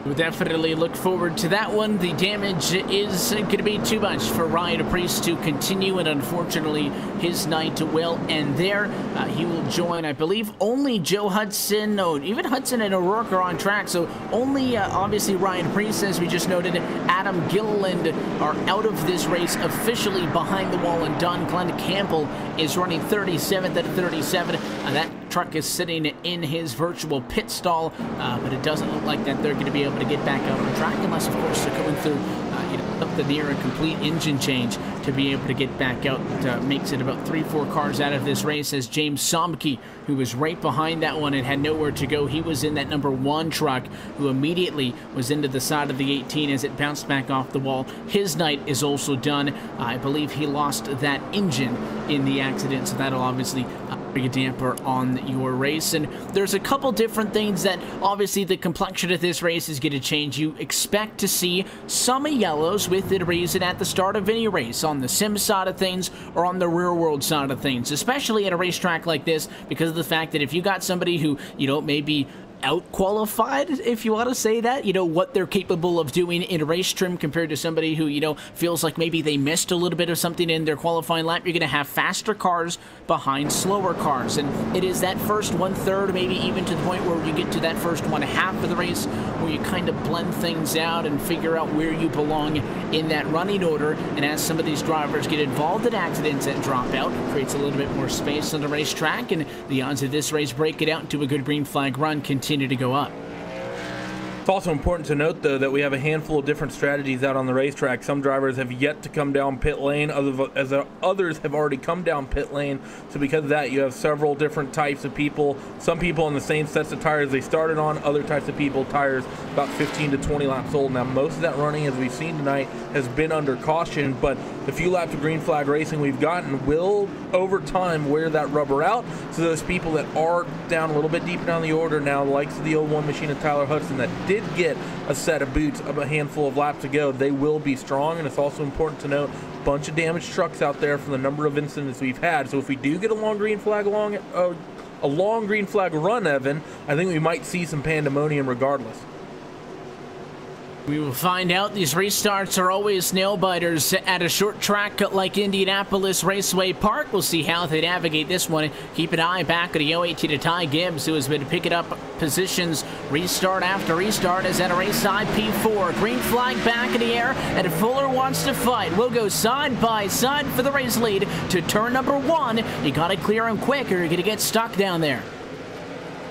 We'll definitely look forward to that one. The damage is going to be too much for Ryan Priest to continue, and unfortunately, his night will end there. He will join, I believe, only Joe Hudson. No, even Hudson and O'Rourke are on track, so only, obviously, Ryan Priest, as we just noted. Adam Gilliland are out of this race, officially behind the wall and done. Glenn Campbell is running 37th at 37. That truck is sitting in his virtual pit stall, but it doesn't look like that they're going to be able to get back out on track unless, of course, they're going through up the near a complete engine change to be able to get back out. Makes it about 3-4 cars out of this race, as James Somke, who was right behind that one and had nowhere to go. He was in that number 1 truck, who immediately was into the side of the 18 as it bounced back off the wall. His night is also done. I believe he lost that engine in the accident, so that'll obviously bring a damper on your race. And there's a couple different things that obviously the complexion of this race is going to change. You expect to see some yellows with the reason at the start of any race, on the sim side of things or on the real world side of things, especially at a racetrack like this, because of the fact that if you got somebody who, maybe out-qualified, if you want to say that, what they're capable of doing in race trim compared to somebody who, feels like maybe they missed a little bit of something in their qualifying lap, you're going to have faster cars behind slower cars. And it is that first 1/3, maybe even to the point where you get to that first 1/2 of the race, where you kind of blend things out and figure out where you belong in that running order. And as some of these drivers get involved in accidents and drop out, it creates a little bit more space on the racetrack, and the odds of this race break it out into a good green flag run continue to go up. It's also important to note, though, that we have a handful of different strategies out on the racetrack. Some drivers have yet to come down pit lane, others have already come down pit lane. So because of that, you have several different types of people. Some people on the same sets of tires they started on, other types of people, tires about 15 to 20 laps old. Now, most of that running, as we've seen tonight, has been under caution, but the few laps of green flag racing we've gotten will, over time, wear that rubber out. So those people that are down a little bit deeper down the order now, the likes of the 01 machine of Tyler Hudson that did get a set of boots of a handful of laps ago, they will be strong. And it's also important to note, a bunch of damaged trucks out there from the number of incidents we've had. So if we do get a long green flag run, Evan, I think we might see some pandemonium regardless. We will find out. These restarts are always nail-biters at a short track like Indianapolis Raceway Park. We'll see how they navigate this one. Keep an eye back at the 018 to Ty Gibbs, who has been picking up positions restart after restart, is at a race side P4. Green flag back in the air, and Fuller wants to fight. We'll go side by side for the race lead to turn number 1. You got to clear him quick or you're going to get stuck down there.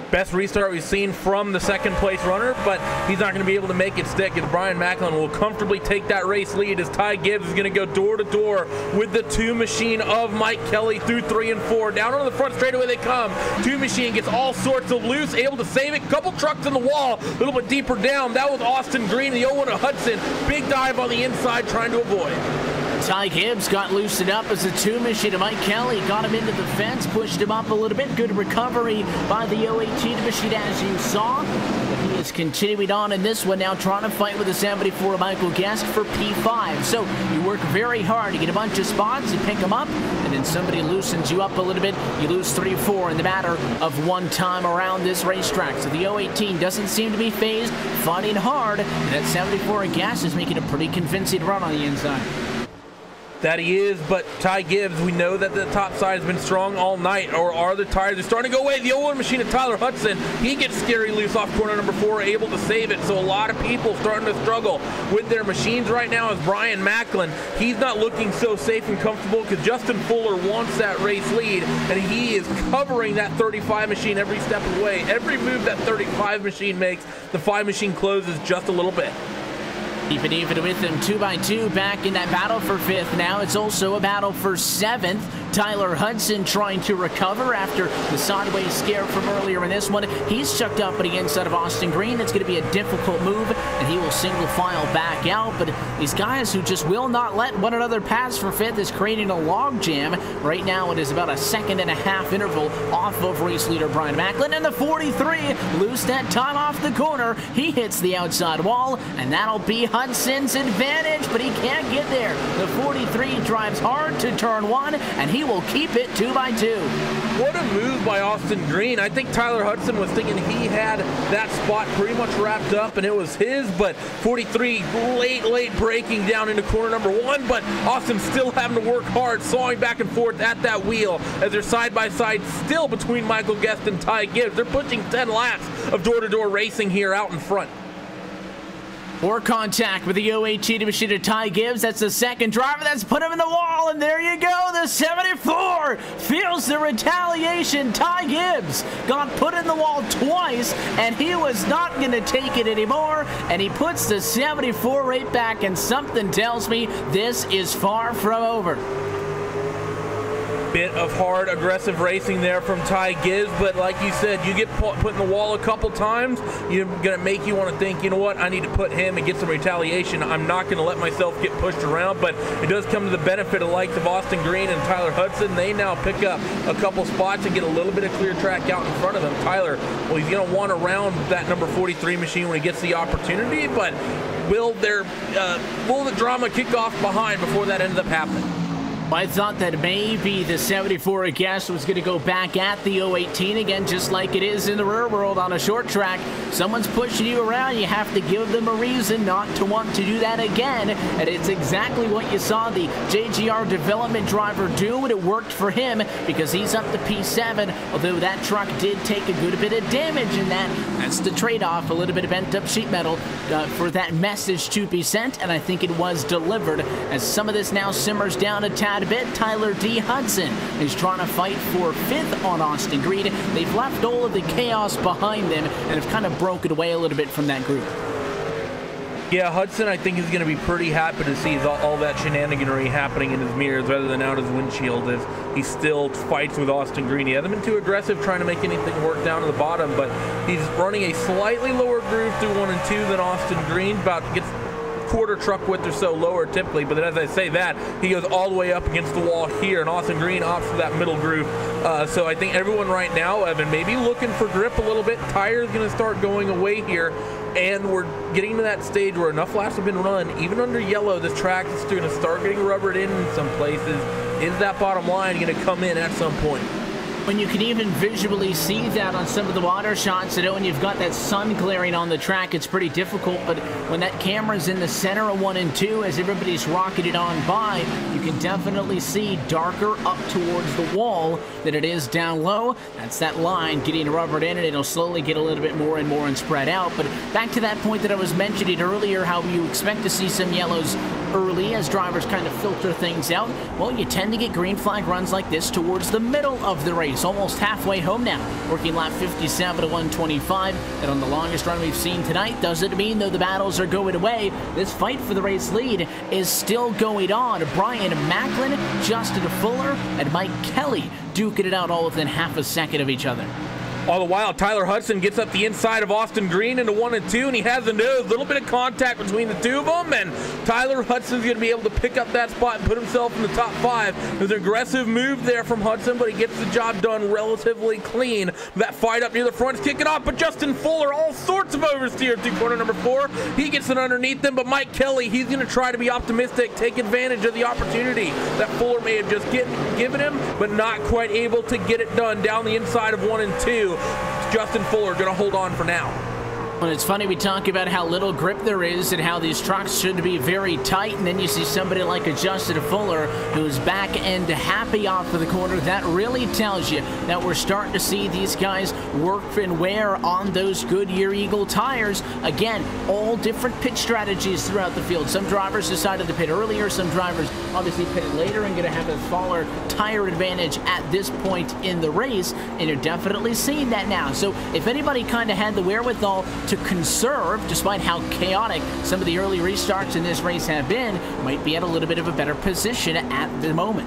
Best restart we've seen from the second place runner, but he's not going to be able to make it stick, as Brian Macklin will comfortably take that race lead, as Ty Gibbs is going to go door to door with the 2 machine of Mike Kelly through 3 and 4. Down on the front straightaway they come. 2 machine gets all sorts of loose, able to save it. Couple trucks in the wall, a little bit deeper down. That was Austin Green, the 01 of Hudson. Big dive on the inside, trying to avoid. Ty Gibbs got loosened up as a 2 machine to Mike Kelly. Got him into the fence, pushed him up a little bit. Good recovery by the 018 machine, as you saw. But he is continuing on in this one now, trying to fight with the 74 Michael Guest for P5. So you work very hard. You get a bunch of spots, you pick them up, and then somebody loosens you up a little bit. You lose 3-4 in the matter of one time around this racetrack. So the 018 doesn't seem to be phased, fighting hard. And that 74 Guest is making a pretty convincing run on the inside. That he is, but Ty Gibbs, we know that the top side has been strong all night, or are the tires are starting to go away. The 01 machine of Tyler Hudson, he gets scary loose off corner number 4, able to save it. So a lot of people starting to struggle with their machines right now, as Brian Macklin, he's not looking so safe and comfortable, because Justin Fuller wants that race lead, and he is covering that 35 machine every step of the way. Every move that 35 machine makes, the 5 machine closes just a little bit. Keep it even with them, 2 by 2 back in that battle for 5th. Now it's also a battle for 7th. Tyler Hudson trying to recover after the sideways scare from earlier in this one. He's chucked up on the inside of Austin Green. It's going to be a difficult move, and he will single file back out. But these guys who just will not let one another pass for 5th is creating a log jam. Right now it is about a 1.5-second interval off of race leader Brian Macklin. And the 43 loose that time off the corner. He hits the outside wall, and that'll be Hudson's advantage, but he can't get there. The 43 drives hard to turn 1, and he will keep it 2 by 2. What a move by Austin Green. I think Tyler Hudson was thinking he had that spot pretty much wrapped up and it was his, but 43 late breaking down into corner number 1, but Austin still having to work hard, sawing back and forth at that wheel as they're side by side still between Michael Guest and Ty Gibbs. They're pushing 10 laps of door-to-door racing here out in front. More contact with the 018 machine to Ty Gibbs. That's the second driver that's put him in the wall, and there you go. The 74 feels the retaliation. Ty Gibbs got put in the wall twice, and he was not going to take it anymore, and he puts the 74 right back, and something tells me this is far from over. Bit of hard, aggressive racing there from Ty Gibbs, but like you said, you get put in the wall a couple times, you're going to make you want to think, you know what, I need to put him and get some retaliation. I'm not going to let myself get pushed around, but it does come to the benefit of the likes of Austin Green and Tyler Hudson. They now pick up a couple spots and get a little bit of clear track out in front of them. Tyler, well, he's going to want to round that number 43 machine when he gets the opportunity, but will the drama kick off behind before that ends up happening? I thought that maybe the 74 Guest was going to go back at the 018 again, just like it is in the real world on a short track. Someone's pushing you around. You have to give them a reason not to want to do that again. And it's exactly what you saw the JGR development driver do, and it worked for him because he's up to P7, although that truck did take a good bit of damage in that. That's the trade-off, a little bit of bent-up sheet metal for that message to be sent, and I think it was delivered. As some of this now simmers down a tad bit, Tyler D. Hudson is trying to fight for 5th on Austin Green. They've left all of the chaos behind them and have kind of broken away a little bit from that group. Yeah, Hudson, I think, is going to be pretty happy to see all that shenaniganery happening in his mirrors rather than out his windshield, as he still fights with Austin Green. He hasn't been too aggressive trying to make anything work down to the bottom, but he's running a slightly lower groove through 1 and 2 than Austin Green. About gets quarter truck width or so lower typically, but then as I say that, he goes all the way up against the wall here, and Austin Green opts for that middle groove. So I think everyone right now, Evan, maybe looking for grip a little bit. Tire's going to start going away here, and we're getting to that stage where enough laps have been run, even under yellow, this track is going to start getting rubbered in some places. Is that bottom line going to come in at some point? When you can even visually see that on some of the water shots, you know, when you've got that sun glaring on the track, it's pretty difficult. But when that camera's in the center of 1 and 2, as everybody's rocketed on by, you can definitely see darker up towards the wall than it is down low. That's that line getting rubbered in, and it'll slowly get a little bit more and more and spread out. But back to that point that I was mentioning earlier, how you expect to see some yellows early as drivers kind of filter things out. Well, you tend to get green flag runs like this towards the middle of the race, almost halfway home now. Working lap 57 to 125, and on the longest run we've seen tonight. Doesn't mean, though, the battles are going away. This fight for the race lead is still going on. Brian Macklin, Justin Fuller, and Mike Kelly duking it out all within half a second of each other. All the while, Tyler Hudson gets up the inside of Austin Green into 1 and 2, and he has a nose. A little bit of contact between the two of them, and Tyler Hudson's going to be able to pick up that spot and put himself in the top 5. There's an aggressive move there from Hudson, but he gets the job done relatively clean. That fight up near the front is kicking off, but Justin Fuller, all sorts of oversteer through corner number 4. He gets it underneath them, but Mike Kelly, he's going to try to be optimistic, take advantage of the opportunity that Fuller may have just given him, but not quite able to get it done down the inside of 1 and 2. Justin Fuller going to hold on for now. Well, it's funny, we talk about how little grip there is and how these trucks should be very tight, and then you see somebody like a Justin Fuller who's back end happy off of the corner. That really tells you that we're starting to see these guys work and wear on those Goodyear Eagle tires. Again, all different pit strategies throughout the field. Some drivers decided to pit earlier, some drivers obviously pitted later and going to have a Fuller tire advantage at this point in the race, and you're definitely seeing that now. So if anybody kind of had the wherewithal to conserve, despite how chaotic some of the early restarts in this race have been, might be at a little bit of a better position at the moment.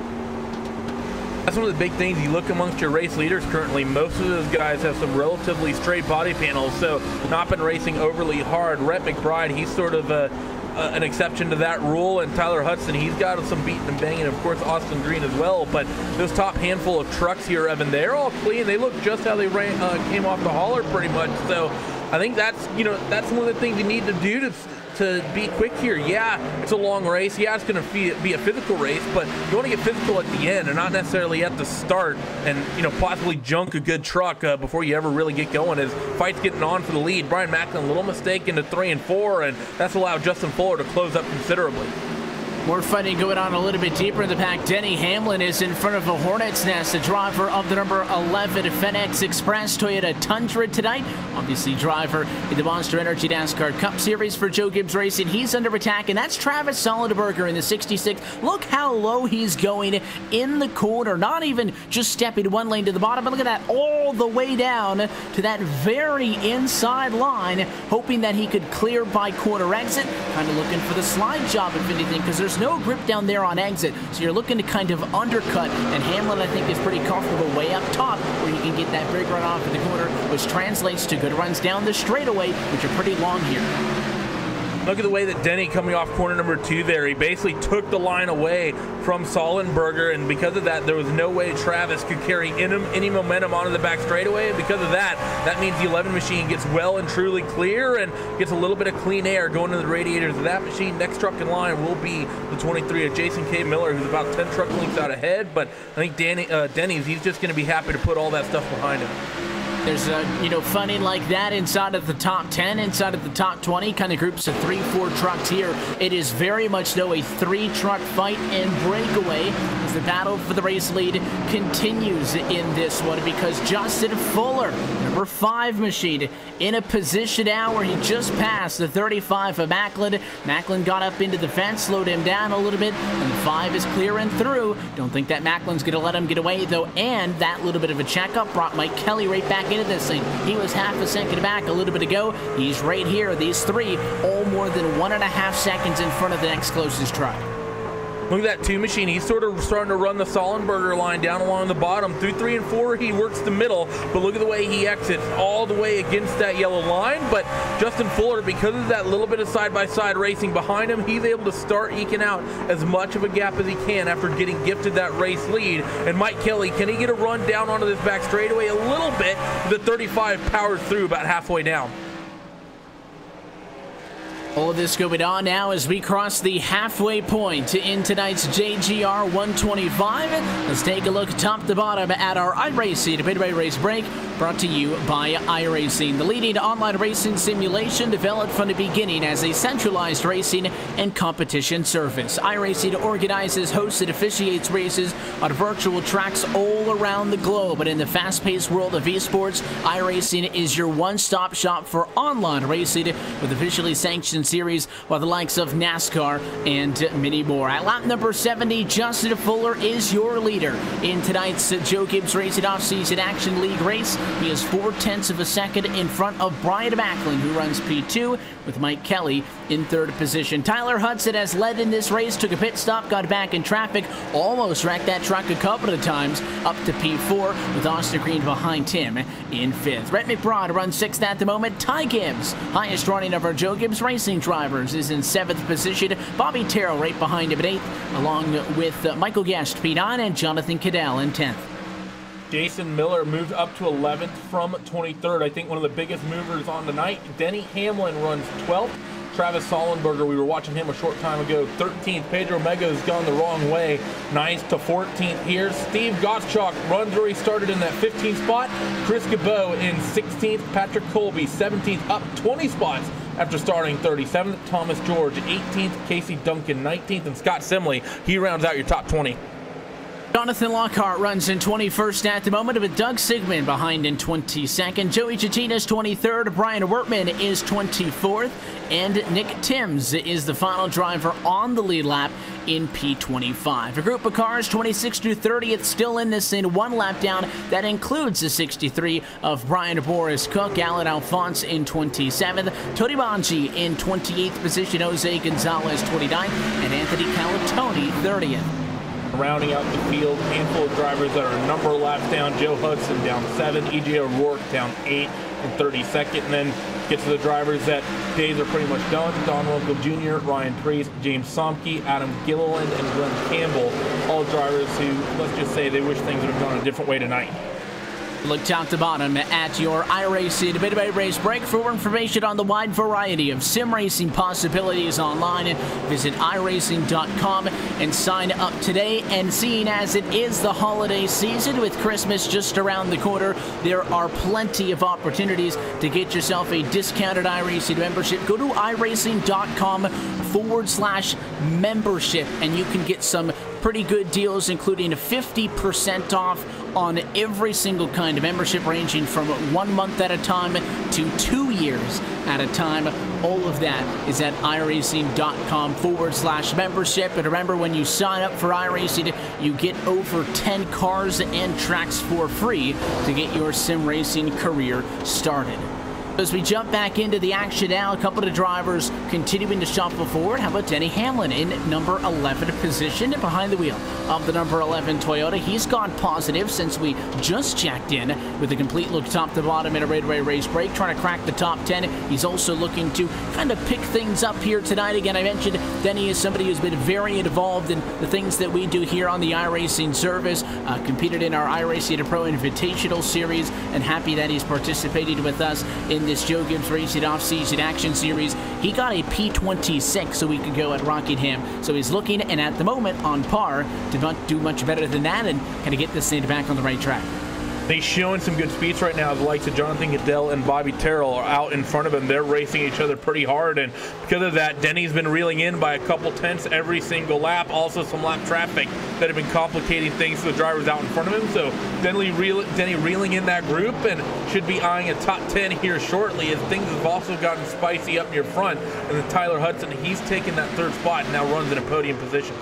That's one of the big things. You look amongst your race leaders currently, most of those guys have some relatively straight body panels, so not been racing overly hard. Rhett McBride, he's sort of an exception to that rule, and Tyler Hudson, he's got some beating and banging, of course Austin Green as well. But those top handful of trucks here, Evan, they're all clean. They look just how they came off the hauler pretty much. So I think that's one of the things you need to do to to be quick here. Yeah, it's a long race. Yeah, it's going to be a physical race, but you want to get physical at the end and not necessarily at the start and, you know, possibly junk a good truck before you ever really get going as Fight's getting on for the lead. Brian Macklin, a little mistake into 3 and 4, and that's allowed Justin Fuller to close up considerably. More fighting going on a little bit deeper in the pack. Denny Hamlin is in front of a Hornet's Nest, the driver of the number 11 FedEx Express Toyota Tundra tonight. Obviously driver in the Monster Energy NASCAR Cup Series for Joe Gibbs Racing. He's under attack, and that's Travis Soliderberger in the 66. Look how low he's going in the corner, not even just stepping one lane to the bottom, but look at that, all the way down to that very inside line, hoping that he could clear by corner exit. Kind of looking for the slide job, if anything, because there's no grip down there on exit, so you're looking to kind of undercut, and Hamlin, I think, is pretty comfortable way up top where you can get that big run off in the corner, which translates to good runs down the straightaway, which are pretty long here. Look at the way that Denny coming off corner number 2 there. He basically took the line away from Sollenberger, and because of that, there was no way Travis could carry any momentum onto the back straightaway. And because of that, that means the 11 machine gets well and truly clear and gets a little bit of clean air going to the radiators of that machine. Next truck in line will be the 23 of Jason K. Miller, who's about 10 truck lengths out ahead. But I think Denny's, he's just going to be happy to put all that stuff behind him. There's funning like that inside of the top 10, inside of the top 20, kind of groups of 3-4 trucks here. It is very much, though, a 3-truck fight and breakaway as the battle for the race lead continues in this one, because Justin Fuller, number 5 machine, in a position now where he just passed the 35 of Macklin. Macklin got up into the fence, slowed him down a little bit, and the 5 is clearing through. Don't think that Macklin's going to let him get away, though, and that little bit of a checkup brought Mike Kelly right back into this thing. He was half a second back a little bit ago. He's right here. These 3 all more than 1.5 seconds in front of the next closest truck. Look at that 2 machine. He's sort of starting to run the Sollenberger line down along the bottom. Through 3 and 4, he works the middle, but look at the way he exits all the way against that yellow line. But Justin Fuller, because of that little bit of side-by-side racing behind him, he's able to start eking out as much of a gap as he can after getting gifted that race lead. And Mike Kelly, can he get a run down onto this back straightaway a little bit? The 35 powers through about halfway down. All of this going on now as we cross the halfway point in tonight's JGR 125. Let's take a look top to bottom at our iRacing Midway Race Break, brought to you by iRacing, the leading online racing simulation developed from the beginning as a centralized racing and competition service. iRacing organizes, hosts, and officiates races on virtual tracks all around the globe. But in the fast-paced world of esports, iRacing is your one-stop shop for online racing with officially sanctioned series while the likes of NASCAR and many more. At lap number 70, Justin Fuller is your leader in tonight's Joe Gibbs Racing Offseason Action League race. He is 0.4 of a second in front of Brian Macklin, who runs P2, with Mike Kelly in 3rd position. Tyler Hudson has led in this race, took a pit stop, got back in traffic, almost wrecked that truck a couple of times, up to P4, with Austin Green behind him in 5th. Rhett McBride runs 6th at the moment. Ty Gibbs, highest running of our Joe Gibbs Racing drivers, is in 7th position. Bobby Terrell right behind him at 8th, along with Michael Guest, P9, and Jonathan Cadell in 10th. Jason Miller moved up to 11th from 23rd. I think one of the biggest movers on tonight. Denny Hamlin runs 12th. Travis Sollenberger, we were watching him a short time ago, 13th. Pedro Mego's gone the wrong way, 9th to 14th here. Steve Gottschalk runs where he started in that 15th spot. Chris Cabot in 16th. Patrick Colby, 17th, up 20 spots after starting 37th. Thomas George, 18th. Casey Duncan, 19th. And Scott Simley, he rounds out your top 20. Jonathan Lockhart runs in 21st at the moment, with Doug Sigmund behind in 22nd. Joey Chatina's 23rd. Brian Wertman is 24th. And Nick Timms is the final driver on the lead lap in P25. A group of cars 26 through 30th still in this in 1 lap down. That includes the 63 of Brian Boris Cook, Alan Alphonse in 27th, Tony Bongi in 28th position, Jose Gonzalez 29th, and Anthony Calatoni 30th. Rounding out the field, handful of drivers that are a number of laps down. Joe Hudson down 7, E.J. O'Rourke down 8 and 32nd, and then get to the drivers that days are pretty much done. Don Runkle Jr., Ryan Priest, James Somke, Adam Gilliland, and Glenn Campbell, all drivers who, let's just say, they wish things would have gone a different way tonight. Look top to bottom at your iRacing Midway Race Break. For more information on the wide variety of sim racing possibilities online, visit iRacing.com and sign up today. And seeing as it is the holiday season with Christmas just around the corner, there are plenty of opportunities to get yourself a discounted iRacing membership. Go to iRacing.com/membership and you can get some pretty good deals, including 50% off on every single kind of membership, ranging from 1 month at a time to 2 years at a time. All of that is at iRacing.com/membership. And remember, when you sign up for iRacing, you get over 10 cars and tracks for free to get your sim racing career started. As we jump back into the action now, a couple of drivers continuing to shuffle forward. How about Denny Hamlin in number 11 position behind the wheel of the number 11 Toyota? He's gone positive since we just checked in with a complete look top to bottom in a Midway Race Break, trying to crack the top 10. He's also looking to kind of pick things up here tonight. Again, I mentioned Denny is somebody who's been very involved in the things that we do here on the iRacing service, competed in our iRacing Pro Invitational Series, and happy that he's participated with us in this Joe Gibbs Racing Off-Season Action Series. He got a P26 a week ago at Rockingham, so he's looking, and at the moment, on par to not do much better than that and kind of get this thing back on the right track. He's showing some good speeds right now. The likes of Jonathan Goodell and Bobby Terrell are out in front of him. They're racing each other pretty hard, and because of that, Denny's been reeling in by a couple tenths every single lap. Also, some lap traffic that have been complicating things for the drivers out in front of him. So Denny reeling in that group and should be eyeing a top 10 here shortly, as things have also gotten spicy up near front. And then Tyler Hudson, he's taken that third spot and now runs in a podium position.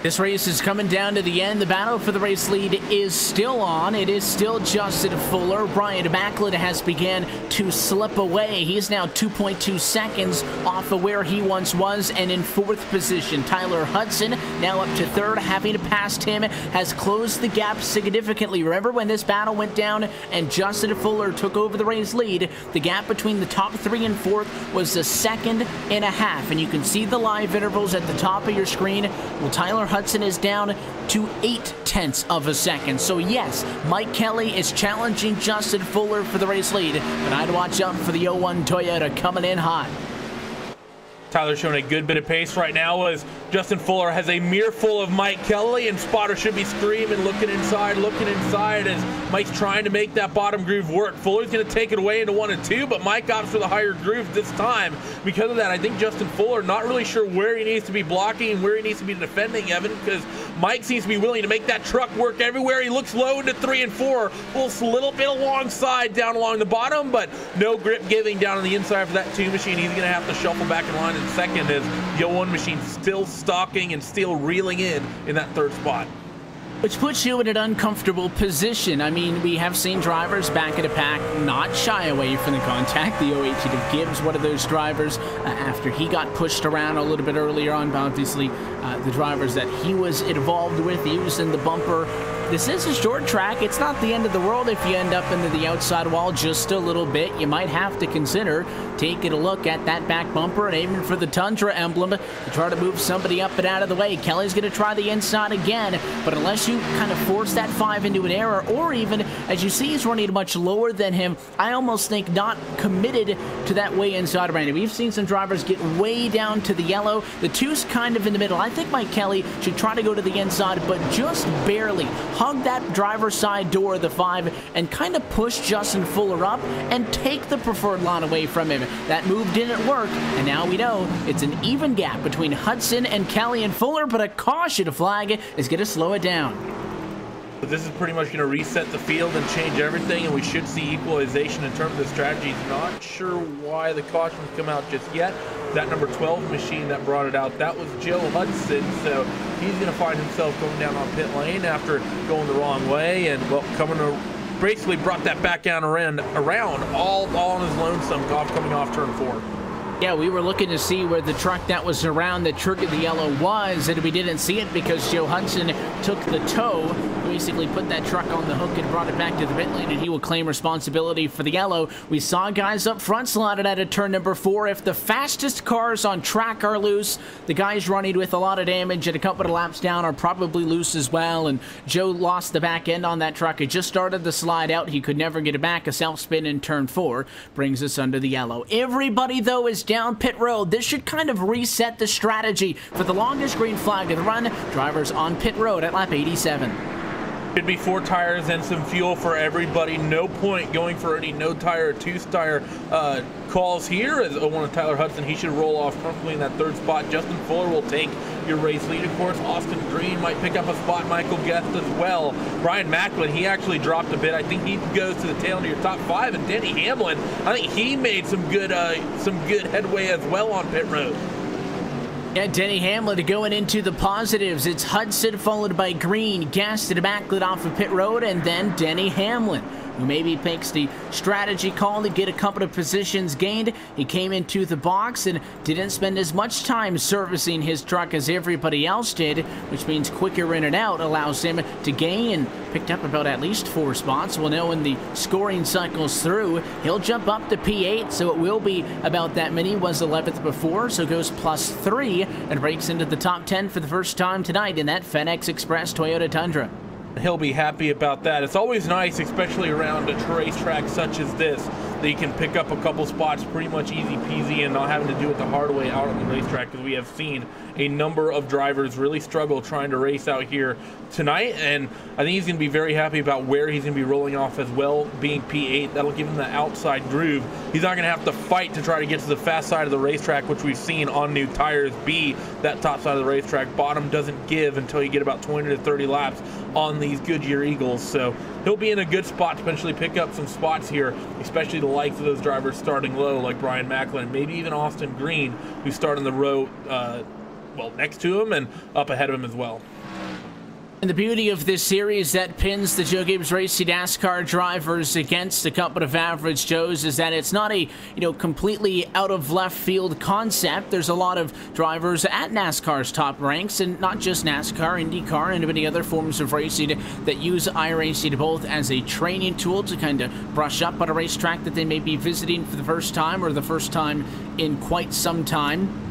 This race is coming down to the end. The battle for the race lead is still on. It is still Justin Fuller. Brian Backlund has began to slip away. He's now 2.2 seconds off of where he once was and in fourth position. Tyler Hudson now up to third, having passed him, has closed the gap significantly. Remember when this battle went down and Justin Fuller took over the race lead, the gap between the top 3 and 4th was a 1.5 seconds. And you can see the live intervals at the top of your screen. Well, Tyler Hudson is down to 0.8 seconds. So yes, Mike Kelly is challenging Justin Fuller for the race lead, but I'd watch out for the 01 Toyota coming in hot. Tyler showing a good bit of pace right now as Justin Fuller has a mirror full of Mike Kelly, and spotter should be screaming, looking inside as Mike's trying to make that bottom groove work. Fuller's going to take it away into 1 and 2, but Mike opts for the higher groove this time. Because of that, I think Justin Fuller not really sure where he needs to be blocking and where he needs to be defending, Evan, because Mike seems to be willing to make that truck work everywhere. He looks low into 3 and 4, pulls a little bit alongside down along the bottom, but no grip giving down on the inside for that 2 machine. He's going to have to shuffle back in line in second, as the 01 machine still stalking and still reeling in that third spot. Which puts you in an uncomfortable position. I mean, we have seen drivers back of the pack not shy away from the contact. The 08 of Gibbs, one of those drivers, after he got pushed around a little bit earlier on, obviously the drivers that he was involved with using the bumper. This is a short track. It's not the end of the world if you end up into the outside wall just a little bit. You might have to consider taking a look at that back bumper and aiming for the Tundra emblem to try to move somebody up and out of the way. Kelly's going to try the inside again, but unless you kind of force that 5 into an error, or even, as you see, he's running much lower than him, I almost think not committed to that way inside right. We've seen some drivers get way down to the yellow. The 2's kind of in the middle. I think Mike Kelly should try to go to the inside, but just barely hug that driver's side door of the 5 and kind of push Justin Fuller up and take the preferred line away from him. That move didn't work, and now we know it's an even gap between Hudson and Kelly and Fuller, but a caution flag is going to slow it down. This is pretty much going to reset the field and change everything, and we should see equalization in terms of the strategies. Not sure why the cautions come out just yet. That number 12 machine that brought it out, that was Joe Hudson, so he's going to find himself going down on pit lane after going the wrong way, and well, coming to basically brought that back down around all on his lonesome, coming off turn 4. Yeah, we were looking to see where the truck that was around the trick of the yellow was, and we didn't see it because Joe Hudson took the tow, basically put that truck on the hook and brought it back to the pit lane, and he will claim responsibility for the yellow. We saw guys up front slotted out of turn number 4. If the fastest cars on track are loose, the guys running with a lot of damage and a couple of laps down are probably loose as well, and Joe lost the back end on that truck. It just started to slide out. He could never get it back. A self-spin in turn 4 brings us under the yellow. Everybody, though, is down pit road. This should kind of reset the strategy for the longest green flag of the run. Drivers on pit road at lap 87. Should be 4 tires and some fuel for everybody. No point going for any no tire or 2-tire calls here. As one of Tyler Hudson, he should roll off comfortably in that 3rd spot. Justin Fuller will take your race lead. Of course, Austin Green might pick up a spot. Michael Guest as well. Brian Macklin, he actually dropped a bit. I think he goes to the tail end of your top 5. And Denny Hamlin, I think he made some good headway as well on pit road. Yeah, Denny Hamlin going into the positives. It's Hudson followed by Green, Guest and Macklin off of pit road, and then Denny Hamlin, who maybe makes the strategy call to get a couple of positions gained. He came into the box and didn't spend as much time servicing his truck as everybody else did, which means quicker in and out allows him to gain, and picked up about at least 4 spots. We'll know when the scoring cycles through. He'll jump up to P8, so it will be about that many. Was 11th before, so goes +3 and breaks into the top 10 for the first time tonight in that FedEx Express Toyota Tundra. He'll be happy about that. It's always nice, especially around a racetrack such as this, that you can pick up a couple spots pretty much easy peasy and not having to do it the hard way out on the racetrack, because we have seen a number of drivers really struggle trying to race out here tonight, and I think he's going to be very happy about where he's going to be rolling off as well, being P8. That'll give him the outside groove. He's not going to have to fight to try to get to the fast side of the racetrack, which we've seen on new tires be that top side of the racetrack. Bottom doesn't give until you get about 20 to 30 laps on these Goodyear Eagles, so he'll be in a good spot to potentially pick up some spots here, especially the likes of those drivers starting low like Brian Macklin, maybe even Austin Green, who's starting the row next to him and up ahead of him as well. And the beauty of this series that pins the Joe Gibbs Racing NASCAR drivers against a couple of average Joes is that it's not a completely out of left field concept. There's a lot of drivers at NASCAR's top ranks, and not just NASCAR, IndyCar, and many other forms of racing that use iRacing both as a training tool to kind of brush up on a racetrack that they may be visiting for the first time or the first time in quite some time,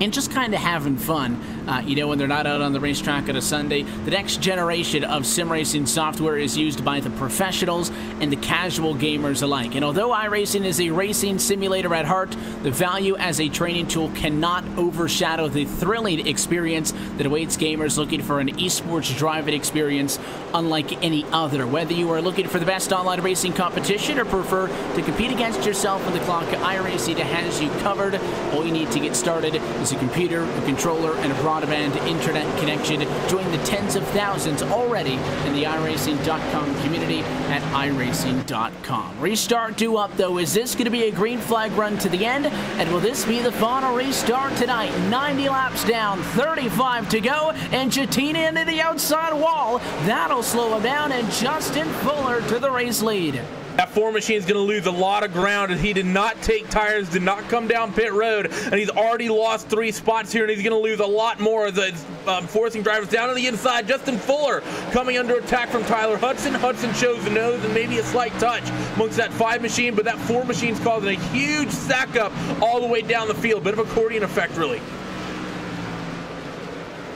and just kind of having fun, when they're not out on the racetrack on a Sunday. The next generation of sim racing software is used by the professionals and the casual gamers alike. And although iRacing is a racing simulator at heart, the value as a training tool cannot overshadow the thrilling experience that awaits gamers looking for an esports driving experience unlike any other. Whether you are looking for the best online racing competition or prefer to compete against yourself on the clock, iRacing has you covered. All you need to get started is a computer, a controller, and a broadband internet connection. Join the tens of thousands already in the iRacing.com community at iRacing.com. Restart due up, though. Is this going to be a green flag run to the end? And will this be the final restart tonight? 90 laps down, 35 to go, and Jatina into the outside wall. That'll slow him down, and Justin Fuller to the race lead. That 4 machine is going to lose a lot of ground, as he did not take tires, did not come down pit road, and he's already lost 3 spots here, and he's going to lose a lot more as it's forcing drivers down to the inside. Justin Fuller coming under attack from Tyler Hudson. Hudson shows the nose and maybe a slight touch amongst that 5 machine, but that 4 machine's causing a huge stack up all the way down the field. Bit of accordion effect, really.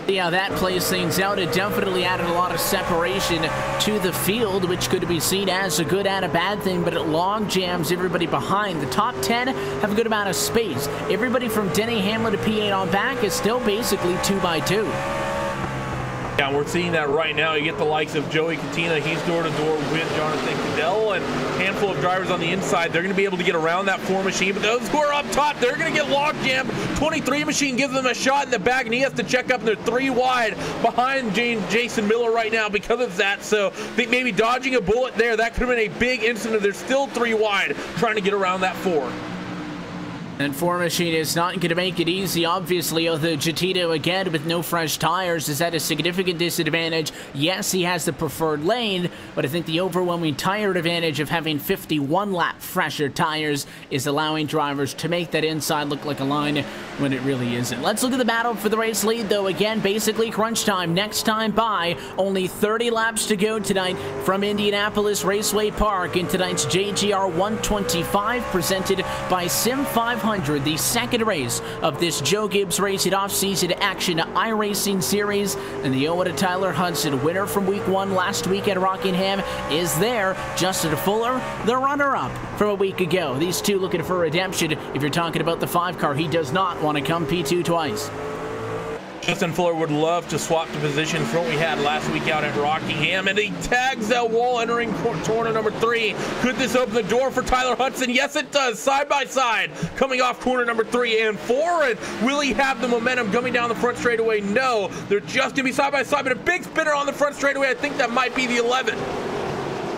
Yeah, that plays things out. It definitely added a lot of separation to the field, which could be seen as a good and a bad thing, but it log jams everybody behind. The top 10 have a good amount of space. Everybody from Denny Hamlin to P8 on back is still basically 2 by 2. Yeah, we're seeing that right now. You get the likes of Joey Katina. He's door-to-door with Jonathan Cadell, and a handful of drivers on the inside. They're going to be able to get around that 4 machine, but those who are up top, they're going to get log jammed. 23 machine gives them a shot in the back, and he has to check up, and they're 3 wide behind Jason Miller right now because of that. So I think maybe dodging a bullet there, that could have been a big incident. They're still 3 wide trying to get around that 4. And Four Machine is not going to make it easy, obviously, although Gittito, again, with no fresh tires, is at a significant disadvantage. Yes, he has the preferred lane, but I think the overwhelming tire advantage of having 51-lap fresher tires is allowing drivers to make that inside look like a line when it really isn't. Let's look at the battle for the race lead, though. Again, basically crunch time. Next time by, only 30 laps to go tonight from Indianapolis Raceway Park in tonight's JGR 125, presented by Sim 500. The second race of this Joe Gibbs Racing off-season action iRacing series, and the Owen Tyler Hudson winner from week 1 last week at Rockingham is there. Justin Fuller, the runner-up from a week ago. These two looking for redemption. If you're talking about the 5-car, he does not want to come P2 twice. Justin Fuller would love to swap the positions from what we had last week out at Rockingham, and he tags that wall entering corner number 3. Could this open the door for Tyler Hudson? Yes, it does. Side by side, coming off corner number 3 and 4. And will he have the momentum coming down the front straightaway? No, they're just going to be side by side, but a big spinner on the front straightaway. I think that might be the 11.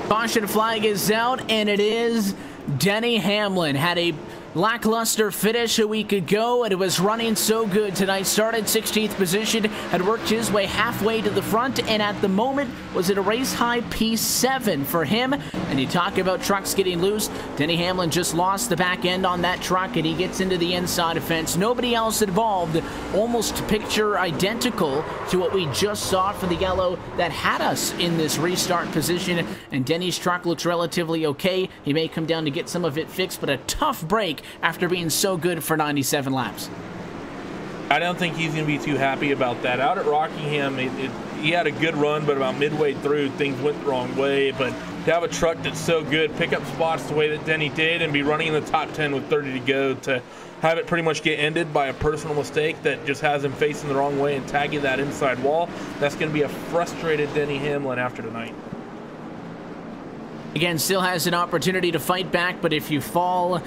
Caution flag is out, and it is Denny Hamlin. Had a lackluster finish a week ago, and it was running so good tonight. Started 16th position, had worked his way halfway to the front, and at the moment was at a race high P7 for him. And you talk about trucks getting loose, Denny Hamlin just lost the back end on that truck, and he gets into the inside fence. Nobody else involved. Almost picture identical to what we just saw for the yellow that had us in this restart position. And Denny's truck looks relatively okay. He may come down to get some of it fixed, but a tough break after being so good for 97 laps. I don't think he's going to be too happy about that. Out at Rockingham, he had a good run, but about midway through, things went the wrong way. But to have a truck that's so good, pick up spots the way that Denny did, and be running in the top 10 with 30 to go, to have it pretty much get ended by a personal mistake that just has him facing the wrong way and tagging that inside wall, that's going to be a frustrated Denny Hamlin after tonight. Again, still has an opportunity to fight back, but if you fall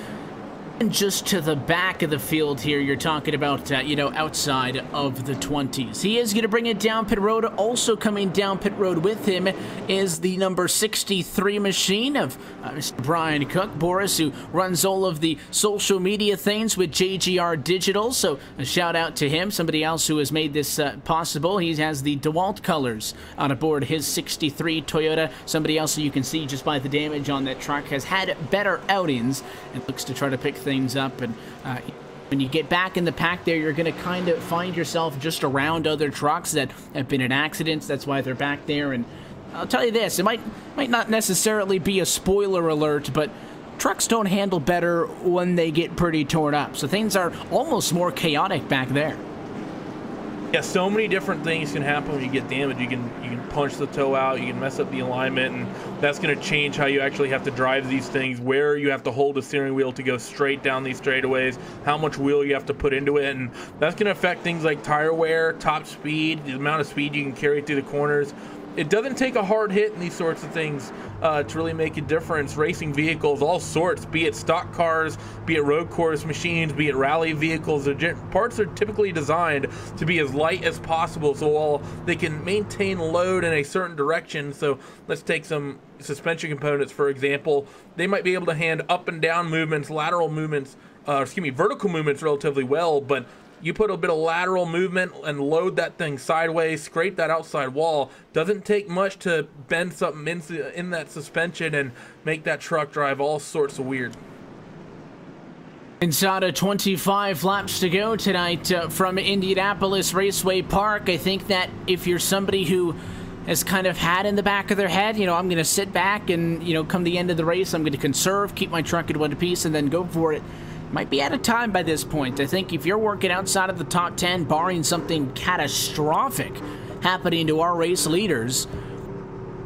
just to the back of the field here, you're talking about, outside of the 20s. He is going to bring it down pit road. Also coming down pit road with him is the number 63 machine of Mr. Brian Cook. Boris, who runs all of the social media things with JGR Digital, so a shout out to him. Somebody else who has made this possible. He has the DeWalt colors on aboard his 63 Toyota. Somebody else who you can see just by the damage on that truck has had better outings and looks to try to pick things up. And when you get back in the pack there, you're going to kind of find yourself just around other trucks that have been in accidents. That's why they're back there. And I'll tell you this, it might not necessarily be a spoiler alert, but trucks don't handle better when they get pretty torn up. So things are almost more chaotic back there. Yeah, so many different things can happen when you get damaged. You can punch the toe out, you can mess up the alignment, and that's going to change how you actually have to drive these things, where you have to hold the steering wheel to go straight down these straightaways, how much wheel you have to put into it, and that's going to affect things like tire wear, top speed, the amount of speed you can carry through the corners. It doesn't take a hard hit in these sorts of things to really make a difference. Racing vehicles, all sorts, be it stock cars, be it road course machines, be it rally vehicles, parts are typically designed to be as light as possible, so while they can maintain load in a certain direction. So let's take some suspension components, for example. They might be able to hand up and down movements, lateral movements, vertical movements relatively well, but you put a bit of lateral movement and load that thing sideways, scrape that outside wall. Doesn't take much to bend something in that suspension and make that truck drive all sorts of weird. Inside of 25 laps to go tonight from Indianapolis Raceway Park. I think that if you're somebody who has kind of had in the back of their head, I'm going to sit back and, come the end of the race, I'm going to conserve, keep my truck in one piece, and then go for it, might be out of time by this point. I think if you're working outside of the top 10, barring something catastrophic happening to our race leaders,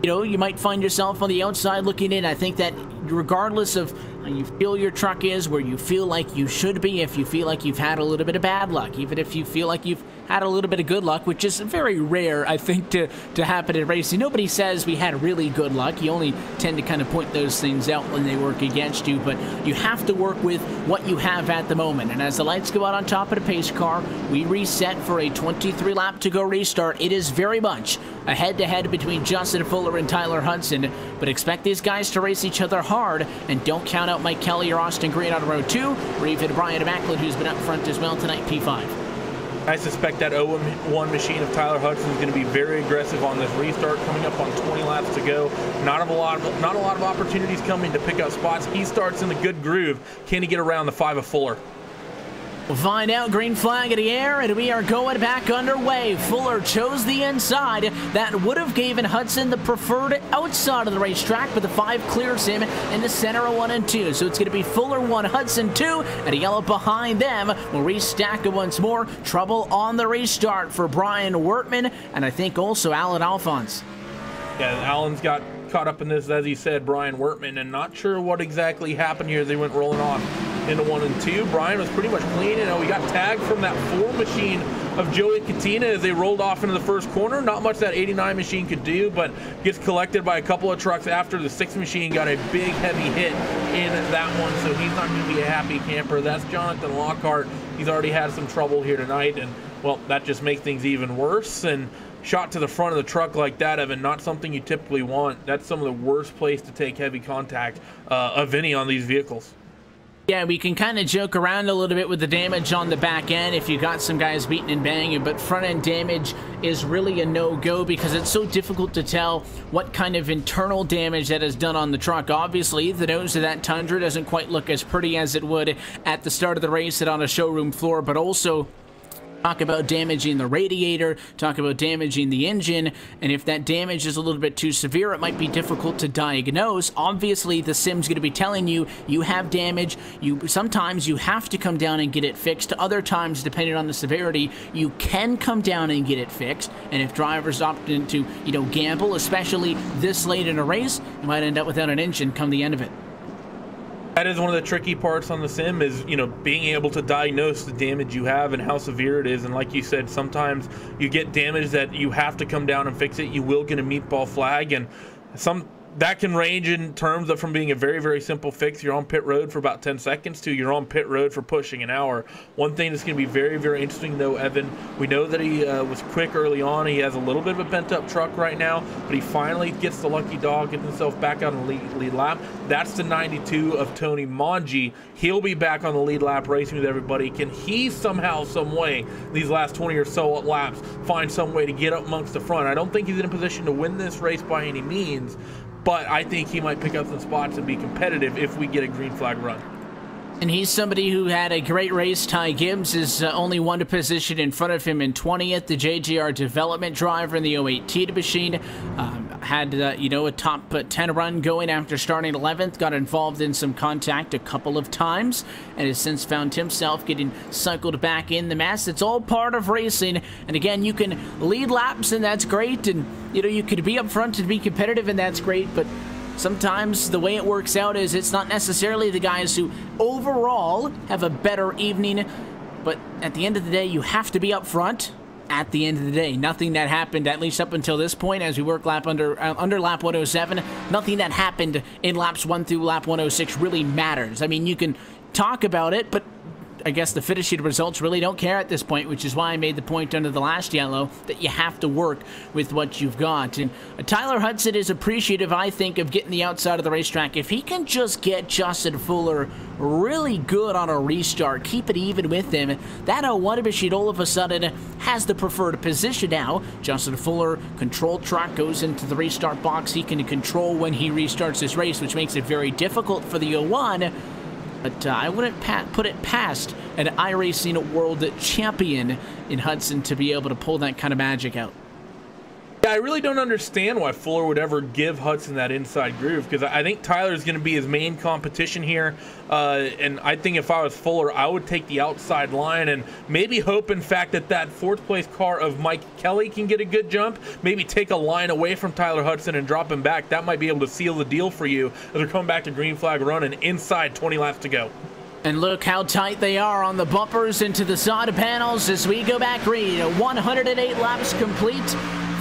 you might find yourself on the outside looking in. I think that regardless of how you feel your truck is, where you feel like you should be, if you feel like you've had a little bit of bad luck, even if you feel like you've had a little bit of good luck, which is very rare, I think, to happen in racing. Nobody says we had really good luck. You only tend to kind of point those things out when they work against you, but you have to work with what you have at the moment. And as the lights go out on top of the pace car, we reset for a 23 lap to go restart. It is very much a head-to-head between Justin Fuller and Tyler Hudson, but expect these guys to race each other hard, and don't count out Mike Kelly or Austin Green on row 2, or even Brian Macklin, who's been up front as well tonight, P5. I suspect that 0-1 machine of Tyler Hudson is going to be very aggressive on this restart, coming up on 20 laps to go. Not a lot of opportunities coming to pick up spots. He starts in the good groove. Can he get around the 5 of Fuller? We'll find out. Green flag in the air, and we are going back underway. Fuller chose the inside. That would have given Hudson the preferred outside of the racetrack, but the 5 clears him in the center of 1 and 2. So it's going to be Fuller 1, Hudson 2, and a yellow behind them. We'll restack it once more. Trouble on the restart for Brian Wertman, and I think also Alan Alphonse. Yeah, Alan's got caught up in this, as he said, Brian Wertman, and not sure what exactly happened here. They went rolling off into 1 and 2. Brian was pretty much clean, and we got tagged from that 4 machine of Joey Katina as they rolled off into the first corner. Not much that 89 machine could do, but gets collected by a couple of trucks after the 6 machine got a big heavy hit in that one, so he's not going to be a happy camper. That's Jonathan Lockhart. He's already had some trouble here tonight, and well, that just makes things even worse. And shot to the front of the truck like that, Evan, not something you typically want. That's some of the worst place to take heavy contact of any on these vehicles. Yeah, we can kind of joke around a little bit with the damage on the back end if you got some guys beating and banging, but front end damage is really a no-go because it's so difficult to tell what kind of internal damage that is done on the truck. Obviously, the nose of that Tundra doesn't quite look as pretty as it would at the start of the race and on a showroom floor, but also talk about damaging the radiator, talk about damaging the engine, and if that damage is a little bit too severe, it might be difficult to diagnose. Obviously, the sim's going to be telling you you have damage. Sometimes you have to come down and get it fixed. Other times, depending on the severity, you can come down and get it fixed. And if drivers opt into, gamble, especially this late in a race, you might end up without an engine come the end of it. That is one of the tricky parts on the sim is, being able to diagnose the damage you have and how severe it is. And like you said, sometimes you get damage that you have to come down and fix it. You will get a meatball flag, and that can range in terms of from being a very, very simple fix, you're on pit road for about 10 seconds, to you're on pit road for pushing an hour. One thing that's going to be very, very interesting, though, Evan, we know that he was quick early on. He has a little bit of a pent-up truck right now, but he finally gets the lucky dog, gets himself back on the lead lap. That's the 92 of Tony Mongi. He'll be back on the lead lap racing with everybody. Can he somehow, some way, these last 20 or so laps, find some way to get up amongst the front? I don't think he's in a position to win this race by any means, but I think he might pick up some spots and be competitive if we get a green flag run. And he's somebody who had a great race. Ty Gibbs is only one position in front of him in 20th. The JGR development driver in the 08T machine had, a top 10 run going after starting 11th. Got involved in some contact a couple of times and has since found himself getting cycled back in the mess. It's all part of racing. And again, you can lead laps, and that's great. And, you could be up front and be competitive, and that's great. But sometimes the way it works out is it's not necessarily the guys who overall have a better evening, but at the end of the day, you have to be up front at the end of the day. Nothing that happened, at least up until this point, as we work lap under lap 107, nothing that happened in laps 1 through lap 106 really matters. I mean, you can talk about it, but I guess the finishing results really don't care at this point, which is why I made the point under the last yellow that you have to work with what you've got. And Tyler Hudson is appreciative, I think, of getting the outside of the racetrack. If he can just get Justin Fuller really good on a restart, keep it even with him, that 01 machine all of a sudden has the preferred position now. Justin Fuller, control truck, goes into the restart box. He can control when he restarts his race, which makes it very difficult for the 01. But I wouldn't put it past an iRacing world champion in Hudson to be able to pull that kind of magic out. Yeah, I really don't understand why Fuller would ever give Hudson that inside groove, because I think Tyler's going to be his main competition here. And I think if I was Fuller, I would take the outside line and maybe hope, in fact, that fourth place car of Mike Kelly can get a good jump. Maybe take a line away from Tyler Hudson and drop him back. That might be able to seal the deal for you as they're coming back to green flag run and inside 20 laps to go. And look how tight they are on the bumpers into the side panels as we go back green. 108 laps complete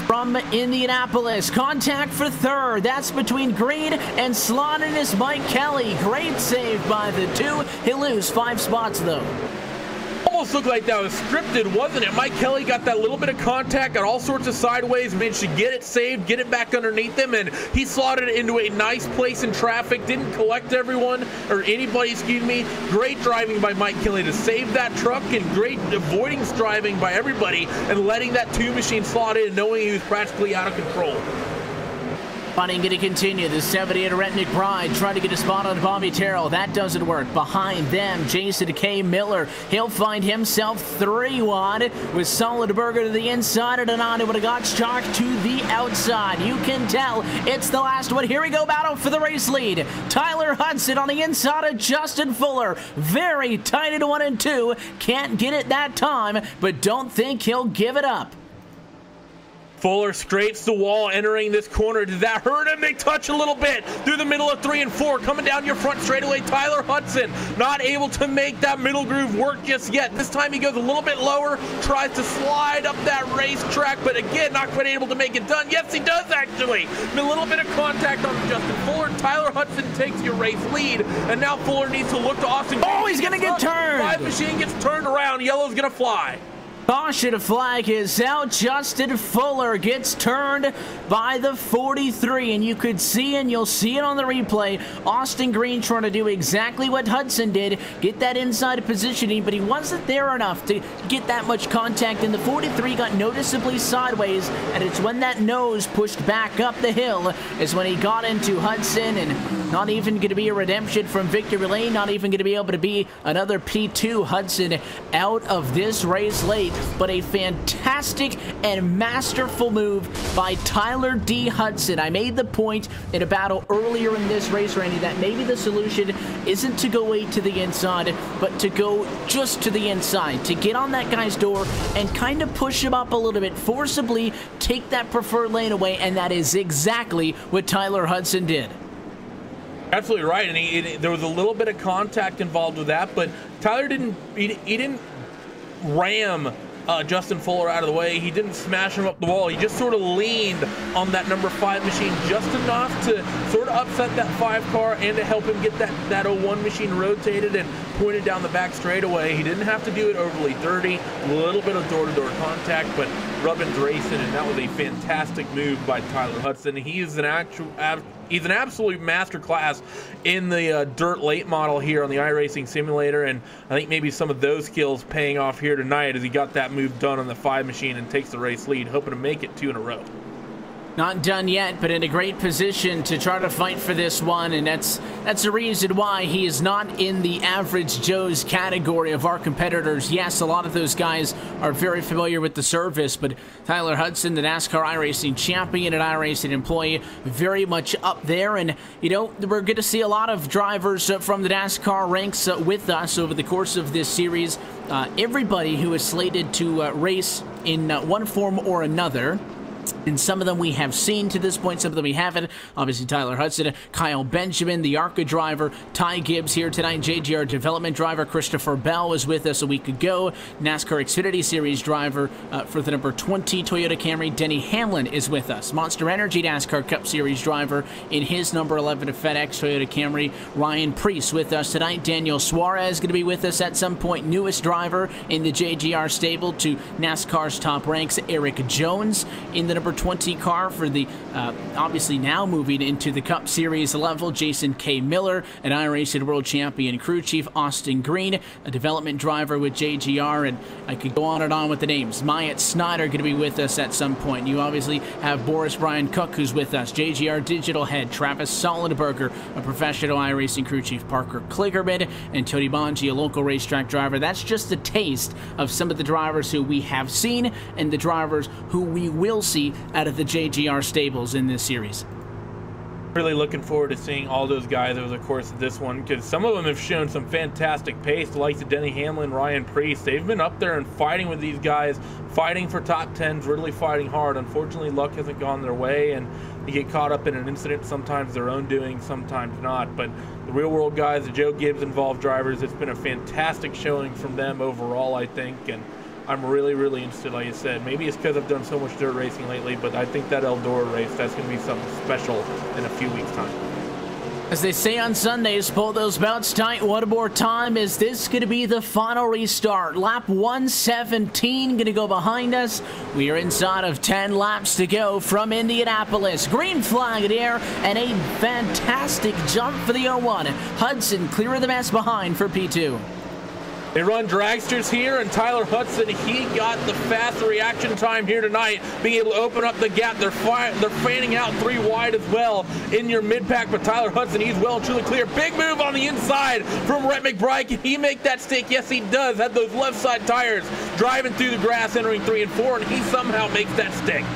from Indianapolis. Contact for third. That's between Green and Sloninus Mike Kelly. Great save by the two. He'll lose 5 spots, though. Almost looked like that was scripted, wasn't it? Mike Kelly got that little bit of contact, got all sorts of sideways, managed to get it saved, get it back underneath him, and he slotted it into a nice place in traffic, didn't collect everyone, or anybody, excuse me. Great driving by Mike Kelly to save that truck, and great avoiding driving by everybody, and letting that 2 machine slot in, knowing he was practically out of control. Fighting going to continue. The 78 Rhett McBride trying to get a spot on Bobby Terrell. That doesn't work. Behind them, Jason K. Miller. He'll find himself 3 wide with Solidberger to the inside and on it. Would have got Shock to the outside. You can tell it's the last one. Here we go, battle for the race lead. Tyler Hudson on the inside of Justin Fuller. Very tight at 1 and 2. Can't get it that time, but don't think he'll give it up. Fuller scrapes the wall entering this corner. Did that hurt him? They touch a little bit through the middle of 3 and 4. Coming down your front straightaway, Tyler Hudson not able to make that middle groove work just yet. This time he goes a little bit lower, tries to slide up that racetrack, but again, not quite able to make it done. Yes, he does actually. A little bit of contact on Justin Fuller. Tyler Hudson takes your race lead, and now Fuller needs to look to Austin. Oh, he's going to get turned. 5 machine gets turned around. Yellow's going to fly. Caution flag is out. Justin Fuller gets turned by the 43, and you could see, and you'll see it on the replay, Austin Green trying to do exactly what Hudson did, get that inside positioning, but he wasn't there enough to get that much contact, and the 43 got noticeably sideways, and it's when that nose pushed back up the hill is when he got into Hudson, and not even going to be a redemption from victory lane, not even going to be able to be another P2. Hudson out of this race late. But a fantastic and masterful move by Tyler D. Hudson. I made the point in a battle earlier in this race, Randy, that maybe the solution isn't to go way to the inside, but to go just to the inside, to get on that guy's door and kind of push him up a little bit, forcibly take that preferred lane away, and that is exactly what Tyler Hudson did. Absolutely right, and there was a little bit of contact involved with that, but Tyler didn't ram Justin Fuller out of the way. He didn't smash him up the wall. He just sort of leaned on that number 5 machine just enough to sort of upset that 5 car and to help him get that 01 machine rotated and pointed down the back straightaway. He didn't have to do it overly dirty. A little bit of door-to-door contact, but Rubbin's racing, and that was a fantastic move by Tyler Hudson. He's an absolute masterclass in the dirt late model here on the iRacing simulator, and I think maybe some of those skills paying off here tonight as he got that move done on the 5 machine and takes the race lead, hoping to make it 2 in a row. Not done yet, but in a great position to try to fight for this one, and that's the reason why he is not in the average Joe's category of our competitors. Yes, a lot of those guys are very familiar with the service, but Tyler Hudson, the NASCAR iRacing champion and iRacing employee, very much up there, and you know, we're going to see a lot of drivers from the NASCAR ranks with us over the course of this series. Everybody who is slated to race in one form or another. And some of them we have seen to this point, some of them we haven't. Obviously, Tyler Hudson, Kyle Benjamin, the ARCA driver, Ty Gibbs here tonight, JGR development driver, Christopher Bell was with us a week ago. NASCAR Xfinity Series driver for the number 20 Toyota Camry, Denny Hamlin is with us. Monster Energy NASCAR Cup Series driver in his number 11 FedEx Toyota Camry, Ryan Preece with us tonight. Daniel Suarez going to be with us at some point. Newest driver in the JGR stable to NASCAR's top ranks, Eric Jones in the number 20 car for the obviously now moving into the Cup Series level, Jason K. Miller, an iRacing World Champion crew chief, Austin Green, a development driver with JGR, and I could go on and on with the names. Myatt Snyder going to be with us at some point. You obviously have Boris Brian Cook who's with us, JGR digital head, Travis Solidberger, a professional iRacing crew chief, Parker Klickerman, and Tony Bongi, a local racetrack driver. That's just a taste of some of the drivers who we have seen and the drivers who we will see out of the JGR stables in this series. Really looking forward to seeing all those guys over the course of this one, because some of them have shown some fantastic pace, the likes of Denny Hamlin, Ryan Preece. They've been up there and fighting with these guys, fighting for top 10s, really fighting hard. Unfortunately, luck hasn't gone their way, and they get caught up in an incident, sometimes their own doing, sometimes not. But the real world guys, the Joe Gibbs involved drivers, it's been a fantastic showing from them overall, I think, and I'm really, really interested, like I said. Maybe it's because I've done so much dirt racing lately, but I think that Eldora race, that's going to be something special in a few weeks' time. As they say on Sundays, pull those belts tight one more time. Is this going to be the final restart? Lap 117 going to go behind us. We are inside of 10 laps to go from Indianapolis. Green flag in the air and a fantastic jump for the 01. Hudson clear of the mess behind for P2. They run dragsters here, and Tyler Hudson, he got the fast reaction time here tonight, being able to open up the gap. They're fanning out 3 wide as well in your mid-pack, but Tyler Hudson, he's well and truly clear. Big move on the inside from Rhett McBride. Can he make that stick? Yes, he does. Had those left side tires driving through the grass, entering 3 and 4, and he somehow makes that stick.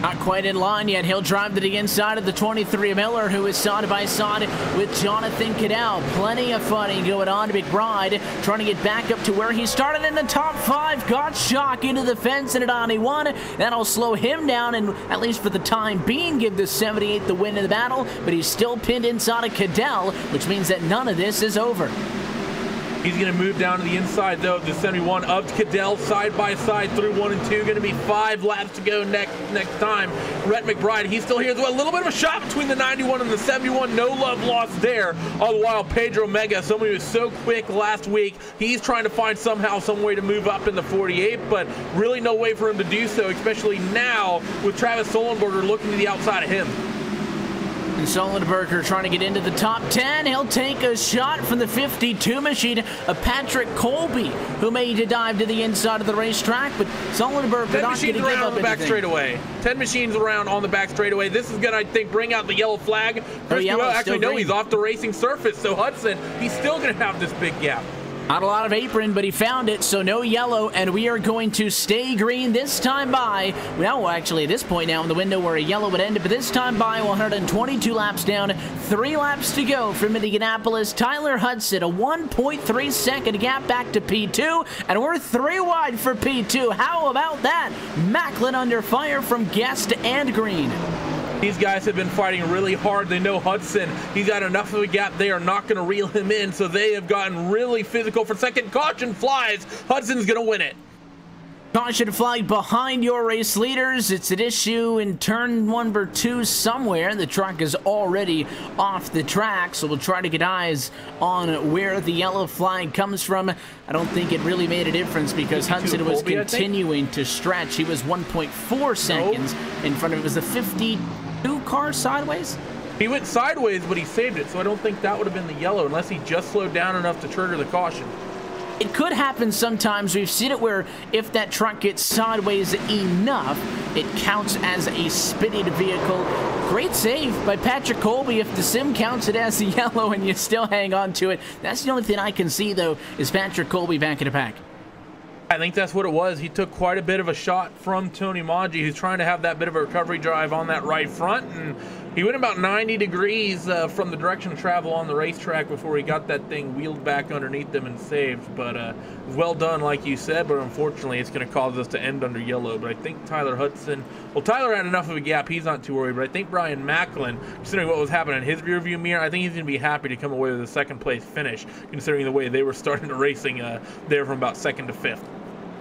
Not quite in line yet. He'll drive to the inside of the 23 Miller, who is side by side with Jonathan Cadell. Plenty of fighting going on to McBride, trying to get back up to where he started in the top 5. Got shock into the fence and at 91. That'll slow him down and, at least for the time being, give the 78 the win in the battle. But he's still pinned inside of Cadell, which means that none of this is over. He's going to move down to the inside, though, the 71 of Cadell, side by side through 1 and 2. Going to be 5 laps to go next time. Rhett McBride, he's still here as well. A little bit of a shot between the 91 and the 71. No love lost there. All the while, Pedro Mega, somebody who was so quick last week, he's trying to find somehow some way to move up in the 48, but really no way for him to do so, especially now with Travis Sullenberger looking to the outside of him. And Sullenberger trying to get into the top 10. He'll take a shot from the 52 machine of Patrick Colby, who made a dive to the inside of the racetrack, but Sullenberger not going to give up on the back straightaway. 10 machines around on the back straightaway. This is going to, I think, bring out the yellow flag. Actually, no, he's off the racing surface, so Hudson, he's still going to have this big gap. Not a lot of apron, but he found it, so no yellow, and we are going to stay green this time by, well, actually at this point now in the window where a yellow would end, but this time by 122 laps down, 3 laps to go from Indianapolis. Tyler Hudson, a 1.3 second gap back to P2, and we're 3 wide for P2. How about that? Macklin under fire from Guest and Green. These guys have been fighting really hard. They know Hudson, he's got enough of a gap. They are not going to reel him in, so they have gotten really physical for second. Caution flies. Hudson's going to win it. Caution flag behind your race leaders. It's an issue in turn number 2 somewhere. The truck is already off the track, so we'll try to get eyes on where the yellow flag comes from. I don't think it really made a difference because Hudson was continuing to stretch. He was 1.4 seconds in front of it. Was the 52 car sideways? He went sideways, but he saved it, so I don't think that would have been the yellow unless he just slowed down enough to trigger the caution. It could happen sometimes. We've seen it where if that truck gets sideways enough, it counts as a spinning vehicle. Great save by Patrick Colby. If the sim counts it as a yellow and you still hang on to it, that's the only thing I can see, though, is Patrick Colby back in the pack. I think that's what it was. He took quite a bit of a shot from Tony Maggi, who's trying to have that bit of a recovery drive on that right front, and he went about 90 degrees from the direction of travel on the racetrack before he got that thing wheeled back underneath them and saved. But well done, like you said, but unfortunately it's going to cause us to end under yellow. But I think Tyler Hudson, well, Tyler had enough of a gap. He's not too worried, but I think Brian Macklin, considering what was happening in his rearview mirror, I think he's going to be happy to come away with a second place finish, considering the way they were starting to racing there from about 2nd to 5th.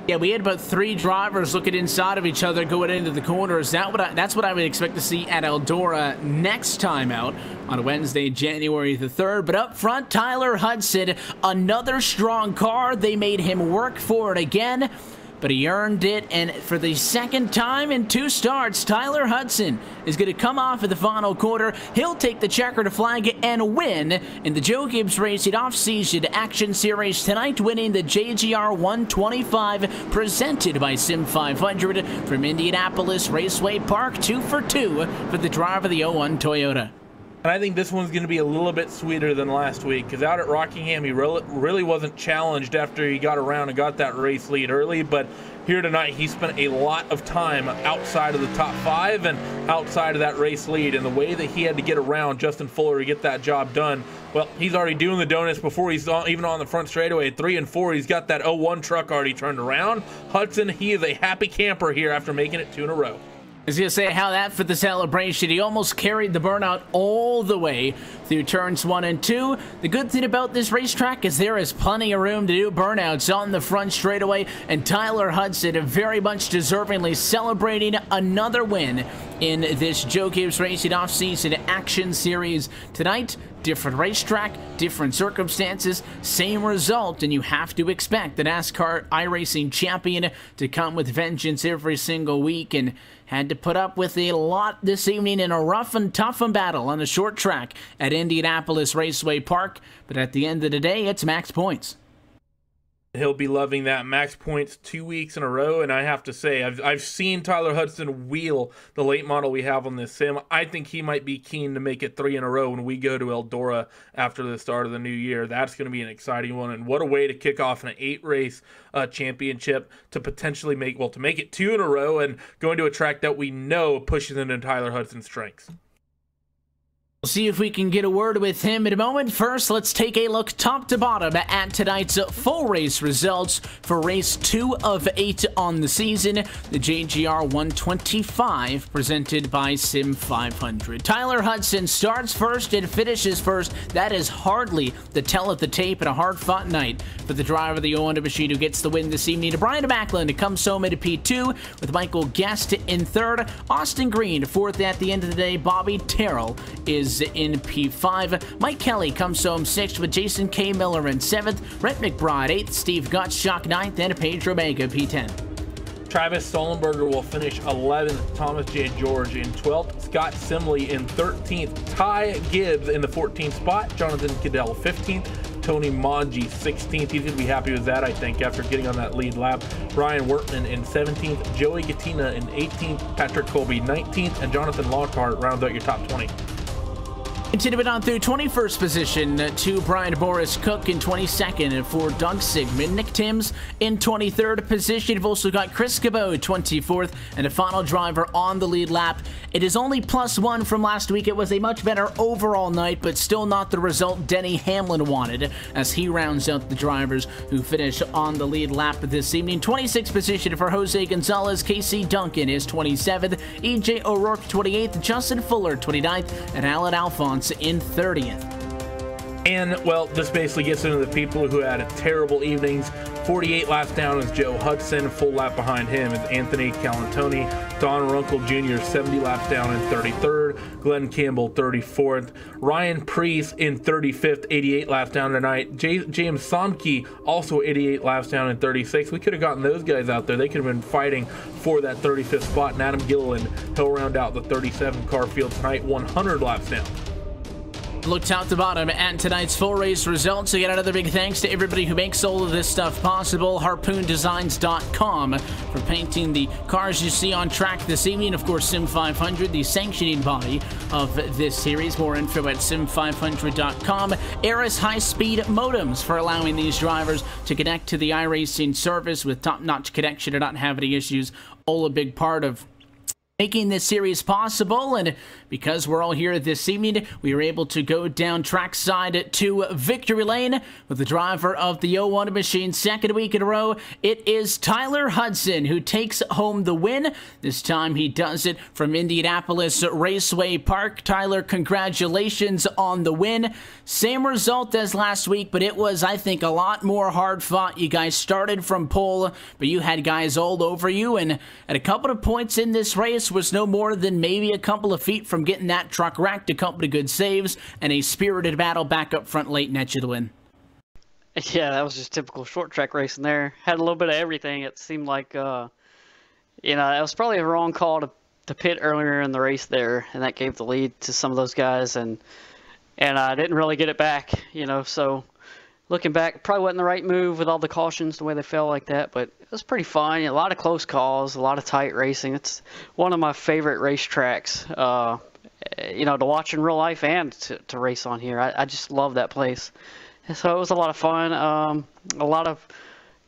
Yeah, we had about 3 drivers looking inside of each other going into the corners. That's what I would expect to see at Eldora next time out on Wednesday, January the 3rd. But up front, Tyler Hudson, another strong car. They made him work for it again, but he earned it. And for the 2nd time in 2 starts, Tyler Hudson is going to come off at the final quarter. He'll take the checkered flag and win in the Joe Gibbs Racing Off-Season Action Series tonight, winning the JGR 125 presented by Sim 500 from Indianapolis Raceway Park. 2 for 2 for the driver of the 01 Toyota. And I think this one's going to be a little bit sweeter than last week, because out at Rockingham, he really wasn't challenged after he got around and got that race lead early. But here tonight, he spent a lot of time outside of the top 5 and outside of that race lead. And the way that he had to get around Justin Fuller to get that job done, well, he's already doing the donuts before he's even on the front straightaway. At 3 and 4, he's got that 01 truck already turned around. Hudson, he is a happy camper here after making it 2 in a row. I was going to say how that for the celebration. He almost carried the burnout all the way through turns 1 and 2. The good thing about this racetrack is there is plenty of room to do burnouts on the front straightaway, and Tyler Hudson very much deservingly celebrating another win in this Joe Gibbs Racing Offseason Action Series. Tonight, different racetrack, different circumstances, same result, and you have to expect the NASCAR iRacing champion to come with vengeance every single week, and had to put up with a lot this evening in a rough and tough battle on the short track at Indianapolis Raceway Park. But at the end of the day, it's max points. He'll be loving that. Max points 2 weeks in a row, and I have to say, I've seen Tyler Hudson wheel the late model we have on this sim. I think he might be keen to make it 3 in a row when we go to Eldora after the start of the new year. That's going to be an exciting one, and what a way to kick off an 8-race championship to potentially make it 2 in a row and go into a track that we know pushes into Tyler Hudson's strengths. We'll see if we can get a word with him in a moment. First, let's take a look top to bottom at tonight's full race results for race 2 of 8 on the season, the JGR 125, presented by Sim 500. Tyler Hudson starts first and finishes first. That is hardly the tell of the tape, and a hard-fought night for the driver of the Honda machine who gets the win this evening. Brian Backlund comes home into P2 with Michael Guest in third. Austin Green fourth at the end of the day. Bobby Terrell is in P5. Mike Kelly comes home 6th with Jason K. Miller in 7th. Brett McBride 8th. Steve Gottschalk 9th. And Pedro Mega P10. Travis Stollenberger will finish 11th. Thomas J. George in 12th. Scott Simley in 13th. Ty Gibbs in the 14th spot. Jonathan Cadell 15th. Tony Manji 16th. He's going to be happy with that, I think, after getting on that lead lap. Brian Wortman in 17th. Joey Gattina in 18th. Patrick Colby 19th. And Jonathan Lockhart rounds out your top 20. Continuing on through 21st position to Brian Boris Cook in 22nd for Doug Sigmund. Nick Timms in 23rd position. You've also got Chris Cabot 24th and a final driver on the lead lap. It is only +1 from last week. It was a much better overall night, but still not the result Denny Hamlin wanted as he rounds out the drivers who finish on the lead lap this evening. 26th position for Jose Gonzalez. Casey Duncan is 27th. EJ O'Rourke 28th. Justin Fuller 29th. And Alan Alphonse in 30th. And, well, this basically gets into the people who had terrible evenings. 48 laps down is Joe Hudson. Full lap behind him is Anthony Calantoni. Don Runkle Jr. 70 laps down in 33rd. Glenn Campbell 34th. Ryan Preece in 35th, 88 laps down tonight. James Somke also 88 laps down in 36th. We could have gotten those guys out there. They could have been fighting for that 35th spot. And Adam Gilliland, he'll round out the 37 car field tonight, 100 laps down. Look top to bottom at tonight's full race results. Again, another big thanks to everybody who makes all of this stuff possible. HarpoonDesigns.com for painting the cars you see on track this evening. Of course, Sim 500, the sanctioning body of this series. More info at Sim500.com. Eris high-speed modems for allowing these drivers to connect to the iRacing service with top-notch connection and not have any issues. All a big part of making this series possible, and because we're all here this evening, we were able to go down trackside to Victory Lane with the driver of the 01 machine. Second week in a row, it is Tyler Hudson who takes home the win. This time he does it from Indianapolis Raceway Park. Tyler, congratulations on the win. Same result as last week, but it was, I think, a lot more hard fought. You guys started from pole, but you had guys all over you, and at a couple of points in this race was no more than maybe a couple of feet from getting that truck racked. A couple of good saves and a spirited battle back up front late net you the win. Yeah, that was just typical short track racing there. Had a little bit of everything. It seemed like, it was probably a wrong call to pit earlier in the race there, and that gave the lead to some of those guys, and I didn't really get it back, so looking back, probably wasn't the right move with all the cautions, the way they fell like that, but it was pretty fun. A lot of close calls, a lot of tight racing. It's one of my favorite racetracks, to watch in real life and to race on here. I just love that place. And so it was a lot of fun. A lot of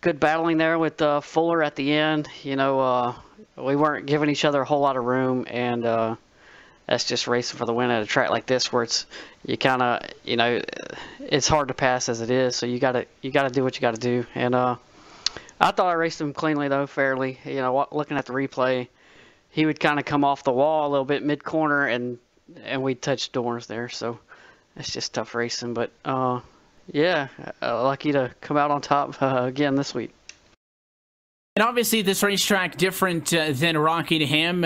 good battling there with Fuller at the end. We weren't giving each other a whole lot of room, and that's just racing for the win at a track like this, where it's it's hard to pass as it is. So you gotta do what you gotta do. And I thought I raced him cleanly though, fairly. Looking at the replay, he would kind of come off the wall a little bit mid corner, and we'd touch doors there. So it's just tough racing. But yeah, lucky to come out on top again this week. And obviously this racetrack different than Rockingham,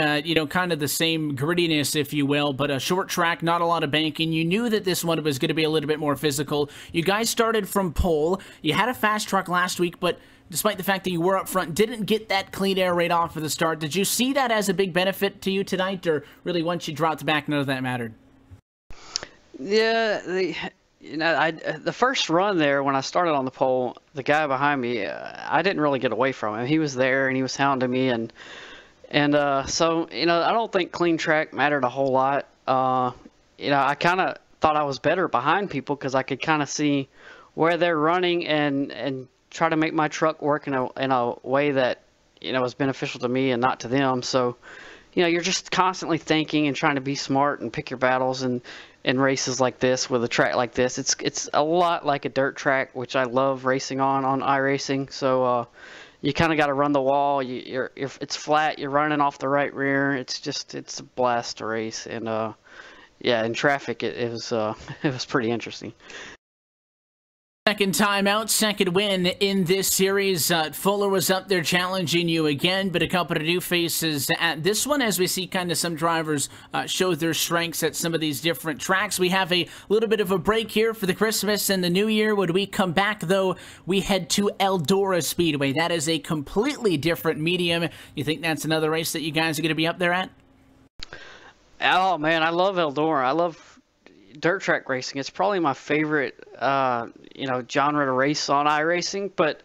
kind of the same grittiness, if you will, but a short track, not a lot of banking. You knew that this one was going to be a little bit more physical. You guys started from pole. You had a fast truck last week, but despite the fact that you were up front, didn't get that clean air right off of the start. Did you see that as a big benefit to you tonight, or really once you dropped back, none of that mattered? Yeah, the first run there when I started on the pole, the guy behind me, I didn't really get away from him. He was there and he was hounding me, and so I don't think clean track mattered a whole lot. I kind of thought I was better behind people because I could kind of see where they're running and try to make my truck work in a way that was beneficial to me and not to them. So you're just constantly thinking and trying to be smart and pick your battles, and in races like this with a track like this, it's a lot like a dirt track, which I love racing on iRacing. So you kind of got to run the wall. If it's flat, you're running off the right rear. It's a blast to race, and in traffic it was pretty interesting. Second time out, second win in this series. Fuller was up there challenging you again, but a couple of new faces at this one as we see kind of some drivers show their strengths at some of these different tracks. We have a little bit of a break here for the Christmas and the New Year. When we come back, though, we head to Eldora Speedway. That is a completely different medium. You think that's another race that you guys are going to be up there at? Oh, man, I love Eldora. I love dirt track racing. It's probably my favorite genre to race on iRacing, but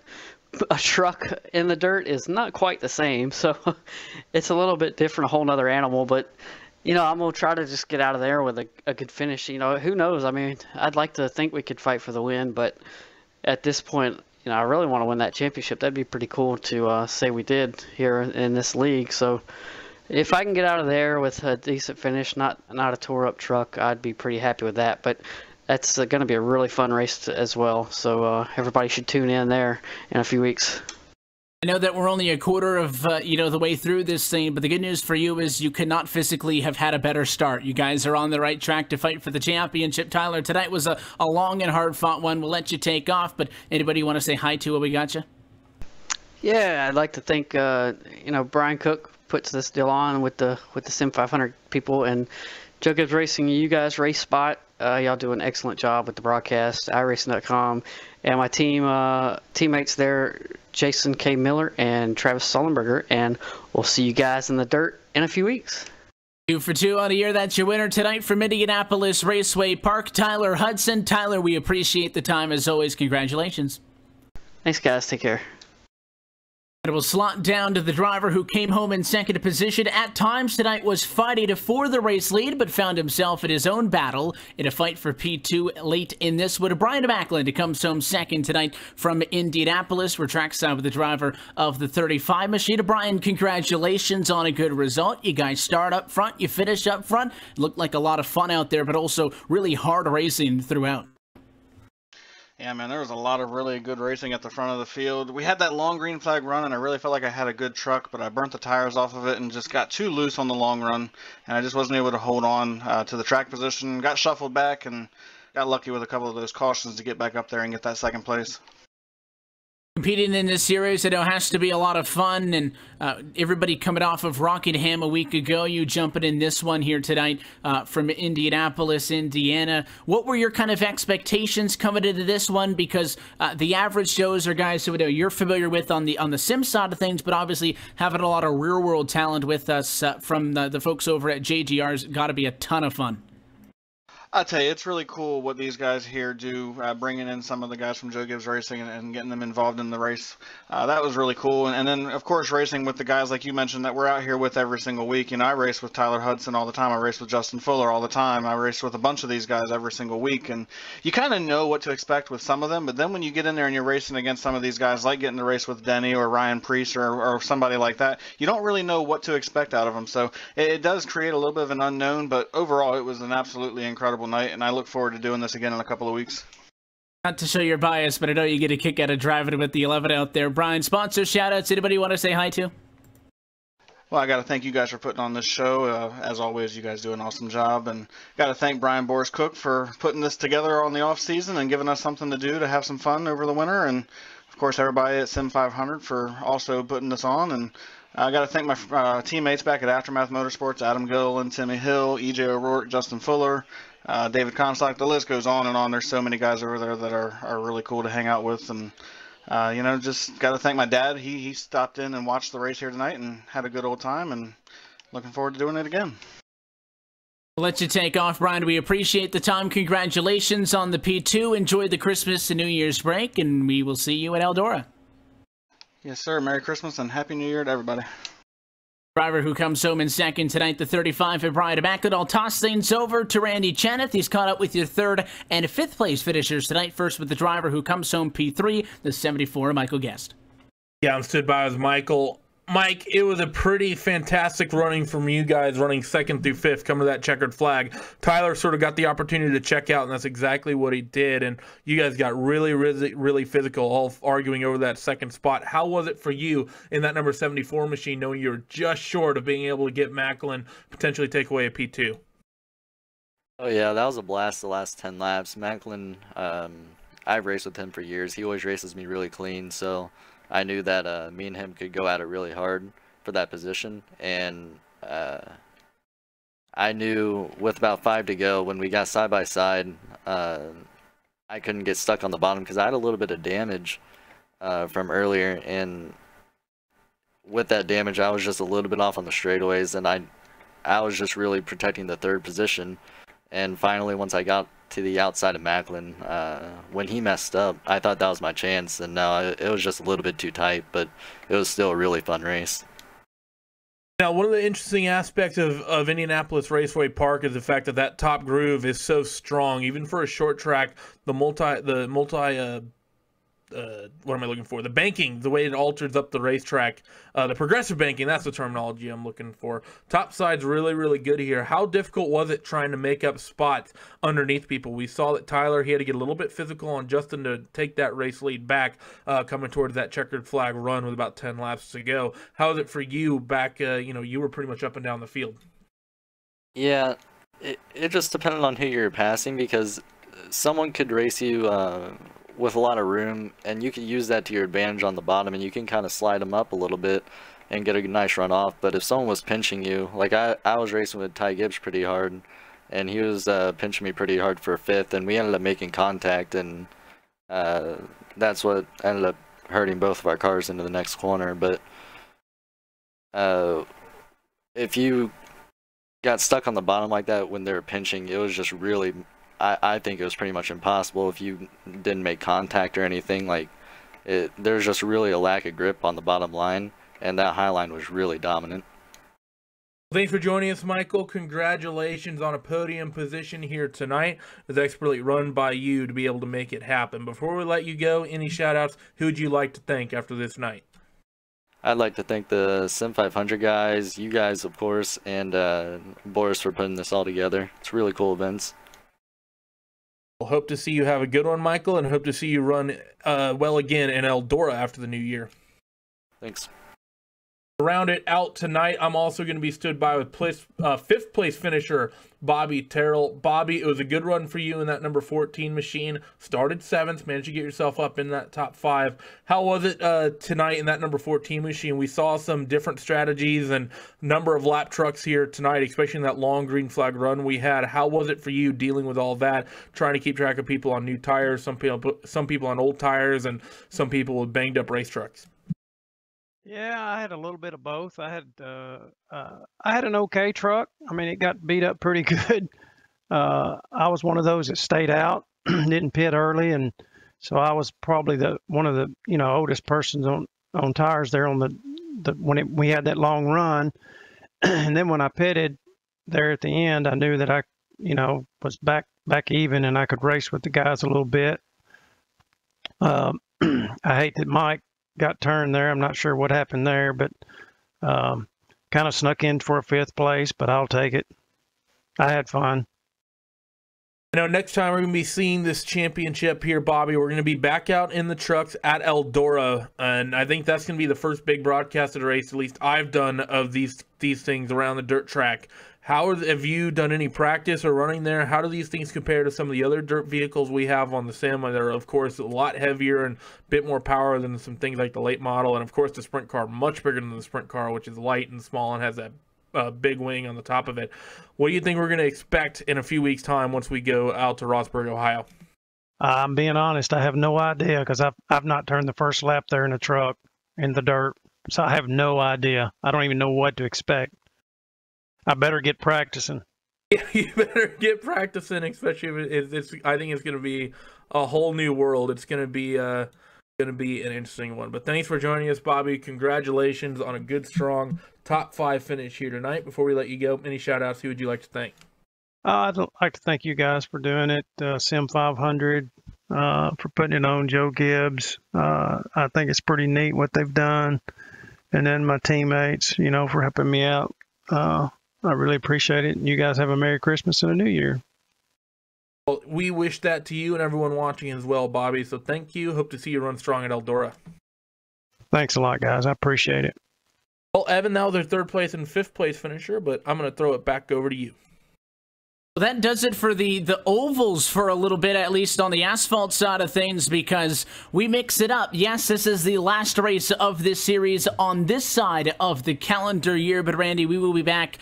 a truck in the dirt is not quite the same, so it's a little bit different, a whole nother animal. But I'm gonna try to just get out of there with a good finish. Who knows? I mean, I'd like to think we could fight for the win, but at this point, I really want to win that championship. That'd be pretty cool to say we did here in this league. So if I can get out of there with a decent finish, not a tore-up truck, I'd be pretty happy with that. But that's going to be a really fun race as well. So everybody should tune in there in a few weeks. I know that we're only a quarter of the way through this thing, but the good news for you is you could not physically have had a better start. You guys are on the right track to fight for the championship. Tyler, tonight was a long and hard-fought one. We'll let you take off, but anybody you want to say hi to while we got you? Yeah, I'd like to thank Brian Cook puts this deal on with the Sim 500 people, and Joe Gibbs Racing, you guys, Race Spot, y'all do an excellent job with the broadcast, iRacing.com, and my teammates there, Jason K. Miller and Travis Sullenberger, and we'll see you guys in the dirt in a few weeks. 2 for 2 on a year. That's your winner tonight from Indianapolis Raceway Park, Tyler Hudson. Tyler, we appreciate the time as always. Congratulations. Thanks, guys. Take care. It will slot down to the driver who came home in second position. At times tonight was fighting for the race lead, but found himself in his own battle in a fight for P2 late in this one. Brian Macklin comes home second tonight from Indianapolis. We're trackside with the driver of the 35 machine. Brian, congratulations on a good result. You guys start up front, you finish up front. Looked like a lot of fun out there, but also really hard racing throughout. Yeah, man, there was a lot of really good racing at the front of the field. We had that long green flag run, and I really felt like I had a good truck, but I burnt the tires off of it and just got too loose on the long run, and I just wasn't able to hold on to the track position. Got shuffled back and got lucky with a couple of those cautions to get back up there and get that second place. Competing in this series, I know, has to be a lot of fun, and everybody coming off of Rockingham a week ago, you jumping in this one here tonight from Indianapolis, Indiana. What were your kind of expectations coming into this one? Because the average Joes are guys who you're familiar with on the sim side of things, but obviously having a lot of real-world talent with us from the folks over at JGR's got to be a ton of fun. I'll tell you, it's really cool what these guys here do, bringing in some of the guys from Joe Gibbs Racing and getting them involved in the race. That was really cool. And then, of course, racing with the guys like you mentioned that we're out here with every single week. I race with Tyler Hudson all the time. I race with Justin Fuller all the time. I race with a bunch of these guys every single week. And you kind of know what to expect with some of them. But then when you get in there and you're racing against some of these guys, like getting to race with Denny or Ryan Priest or somebody like that, you don't really know what to expect out of them. So it does create a little bit of an unknown. But overall, it was an absolutely incredible night, and I look forward to doing this again in a couple of weeks. Not to show your bias, but I know you get a kick out of driving with the 11 out there. Brian, sponsor shout-outs. Anybody you want to say hi to? Well, I got to thank you guys for putting on this show. As always, you guys do an awesome job. And got to thank Brian Boris Cook for putting this together on the off season and giving us something to do to have some fun over the winter. And of course, everybody at Sim 500 for also putting this on. And I got to thank my teammates back at Aftermath Motorsports, Adam Gilliland, Timmy Hill, EJ O'Rourke, Justin Fuller, David Comstock. The list goes on and on. There's so many guys over there that are really cool to hang out with. And, just got to thank my dad. He stopped in and watched the race here tonight and had a good old time, and looking forward to doing it again. We'll let you take off, Brian. We appreciate the time. Congratulations on the P2. Enjoy the Christmas and New Year's break, and we will see you at Eldora. Yes, sir. Merry Christmas and Happy New Year to everybody. Driver who comes home in second tonight, the 35 of Brian Abackett. I'll toss things over to Randy Cheneth. He's caught up with your third and fifth place finishers tonight. First with the driver who comes home P3, the 74, Michael Guest. Yeah, I'm stood by with Michael. Mike, it was a pretty fantastic running from you guys, running second through fifth, coming to that checkered flag. Tyler sort of got the opportunity to check out, and that's exactly what he did. And you guys got really physical, all arguing over that second spot. How was it for you in that number 74 machine, knowing you were just short of being able to get Macklin, potentially take away a P2? Oh, yeah, that was a blast the last 10 laps. Macklin, I've raced with him for years. He always races me really clean, so I knew that me and him could go at it really hard for that position, and I knew with about 5 to go, when we got side by side, I couldn't get stuck on the bottom because I had a little bit of damage from earlier, and with that damage, I was just a little bit off on the straightaways, and I was just really protecting the third position. And finally, once I got to the outside of Macklin, when he messed up, I thought that was my chance, and no, it was just a little bit too tight, but it was still a really fun race. Now, one of the interesting aspects of Indianapolis Raceway Park is the fact that that top groove is so strong. Even for a short track, what am I looking for? The banking, the way it alters up the racetrack, the progressive banking, that's the terminology I'm looking for. Top side's really good here. How difficult was it trying to make up spots underneath people? We saw that Tyler, he had to get a little bit physical on Justin to take that race lead back, coming towards that checkered flag run with about 10 laps to go. How is it for you back, you were pretty much up and down the field? Yeah, it just depended on who you're passing, because someone could race you with a lot of room, and you can use that to your advantage on the bottom, and you can kind of slide them up a little bit and get a nice run off. But if someone was pinching you, like I was racing with Ty Gibbs pretty hard, and he was pinching me pretty hard for fifth, and we ended up making contact, and that's what ended up hurting both of our cars into the next corner. But if you got stuck on the bottom like that when they were pinching, it was just really, I think it was pretty much impossible if you didn't make contact or anything. Like, there's just really a lack of grip on the bottom line, and that high line was really dominant. Thanks for joining us, Michael. Congratulations on a podium position here tonight. It was expertly run by you to be able to make it happen. Before we let you go, any shout-outs? Who would you like to thank after this night? I'd like to thank the Sim 500 guys, you guys, of course, and Boris for putting this all together. It's really cool events. We'll hope to see you have a good one, Michael, and hope to see you run well again in Eldora after the new year. Thanks. Round it out tonight, I'm also going to be stood by with fifth place finisher Bobby Terrell. Bobby, it was a good run for you in that number 14 machine. Started 7th, managed to get yourself up in that top 5. How was it tonight in that number 14 machine? We saw some different strategies and number of lap trucks here tonight, especially in that long green flag run we had. How was it for you dealing with all that, trying to keep track of people on new tires, some people on old tires, and some people with banged up race trucks? Yeah, I had a little bit of both. I had an okay truck. I mean, it got beat up pretty good. I was one of those that stayed out, didn't pit early, and so I was probably one of the oldest persons on tires there on we had that long run. And then when I pitted there at the end, I knew that I was back even, and I could race with the guys a little bit. I hate that Mike got turned there. I'm not sure what happened there, but kind of snuck in for a 5th place, but I'll take it. I had fun. Next time we're going to be seeing this championship here, Bobby, we're going to be back out in the trucks at Eldora, and I think that's going to be the first big broadcasted race, at least I've done, of these things around the dirt track. Have you done any practice or running there? How do these things compare to some of the other dirt vehicles we have on the sim? They're, of course, a lot heavier and a bit more power than some things like the late model. And, of course, the sprint car, much bigger than the sprint car, which is light and small and has that big wing on the top of it. What do you think we're going to expect in a few weeks' time once we go out to Rossburg, Ohio? I'm being honest. I have no idea because I've not turned the first lap there in a truck in the dirt. So I have no idea. I don't even know what to expect. I better get practicing. Yeah, you better get practicing, especially if it's I think it's going to be a whole new world. It's going to be an interesting one. But thanks for joining us, Bobby. Congratulations on a good, strong top 5 finish here tonight. Before we let you go, any shout-outs? Who would you like to thank? I'd like to thank you guys for doing it. Sim 500 for putting it on. Joe Gibbs. I think it's pretty neat what they've done. And then my teammates, for helping me out. I really appreciate it. And you guys have a Merry Christmas and a New Year. Well, we wish that to you and everyone watching as well, Bobby. So thank you. Hope to see you run strong at Eldora. Thanks a lot, guys. I appreciate it. Well, Evan, that was their 3rd place and 5th place finisher, but I'm going to throw it back over to you. Well, that does it for the ovals for a little bit, at least on the asphalt side of things, because we mix it up. Yes, this is the last race of this series on this side of the calendar year, but Randy, we will be back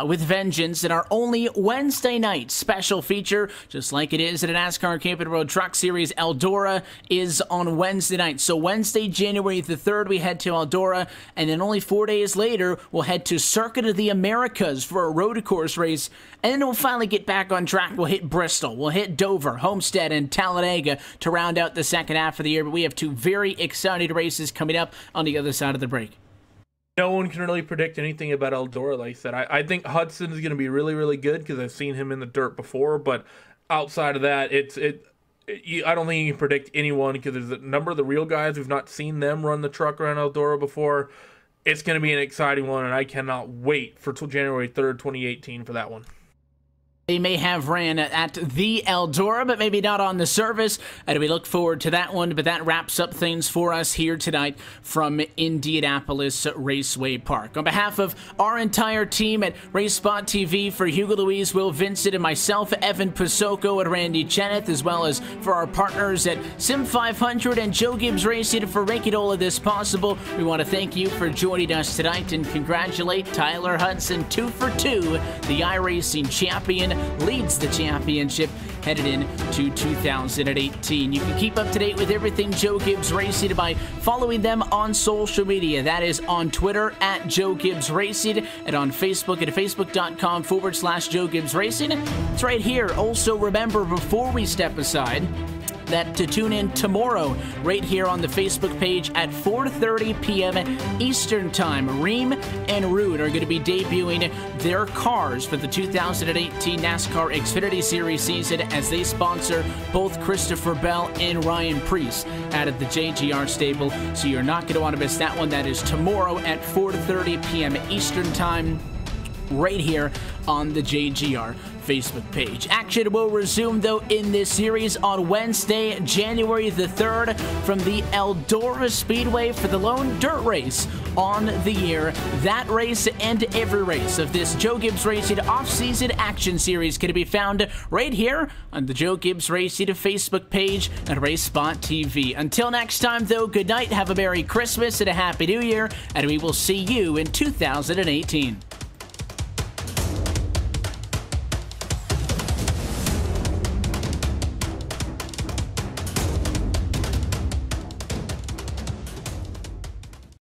with vengeance in our only Wednesday night special feature, just like it is at a NASCAR Camping Road Truck Series. Eldora is on Wednesday night. So Wednesday, January the 3rd, we head to Eldora, and then only 4 days later, we'll head to Circuit of the Americas for a road course race, and then we'll finally get back on track. We'll hit Bristol, we'll hit Dover, Homestead, and Talladega to round out the second half of the year. But we have 2 very exciting races coming up on the other side of the break. No one can really predict anything about Eldora, like I said. I think Hudson is going to be really, really good because I've seen him in the dirt before. But outside of that, I don't think you can predict anyone because there's a number of the real guys who've not seen them run the truck around Eldora before. It's going to be an exciting one, and I cannot wait for January 3rd, 2018 for that one. They may have ran at the Eldora, but maybe not on the service, and we look forward to that one. But that wraps up things for us here tonight from Indianapolis Raceway Park. On behalf of our entire team at RaceSpotTV, for Hugo Louise, Will Vincent, and myself, Evan Pasoko, and Randy Cheneth, as well as for our partners at Sim 500 and Joe Gibbs Racing for making all of this possible, we want to thank you for joining us tonight and congratulate Tyler Hudson, 2 for 2, the iRacing champion, leads the championship headed into 2018. You can keep up to date with everything Joe Gibbs Racing by following them on social media. That is on Twitter at Joe Gibbs Racing and on Facebook at facebook.com/Joe Gibbs Racing. It's right here. Also, remember, before we step aside, that to tune in tomorrow right here on the Facebook page at 4:30 p.m. Eastern Time. Ream and Root are going to be debuting their cars for the 2018 NASCAR Xfinity Series season as they sponsor both Christopher Bell and Ryan Preece out of the JGR stable. So you're not going to want to miss that one. That is tomorrow at 4:30 p.m. Eastern Time right here on the JGR Facebook page. Action will resume, though, in this series on Wednesday, January the 3rd from the Eldora Speedway for the lone dirt race on the year. That race and every race of this Joe Gibbs Racing off-season action series can be found right here on the Joe Gibbs Racing Facebook page at RaceSpotTV. Until next time, though, good night, have a Merry Christmas and a Happy New Year, and we will see you in 2018.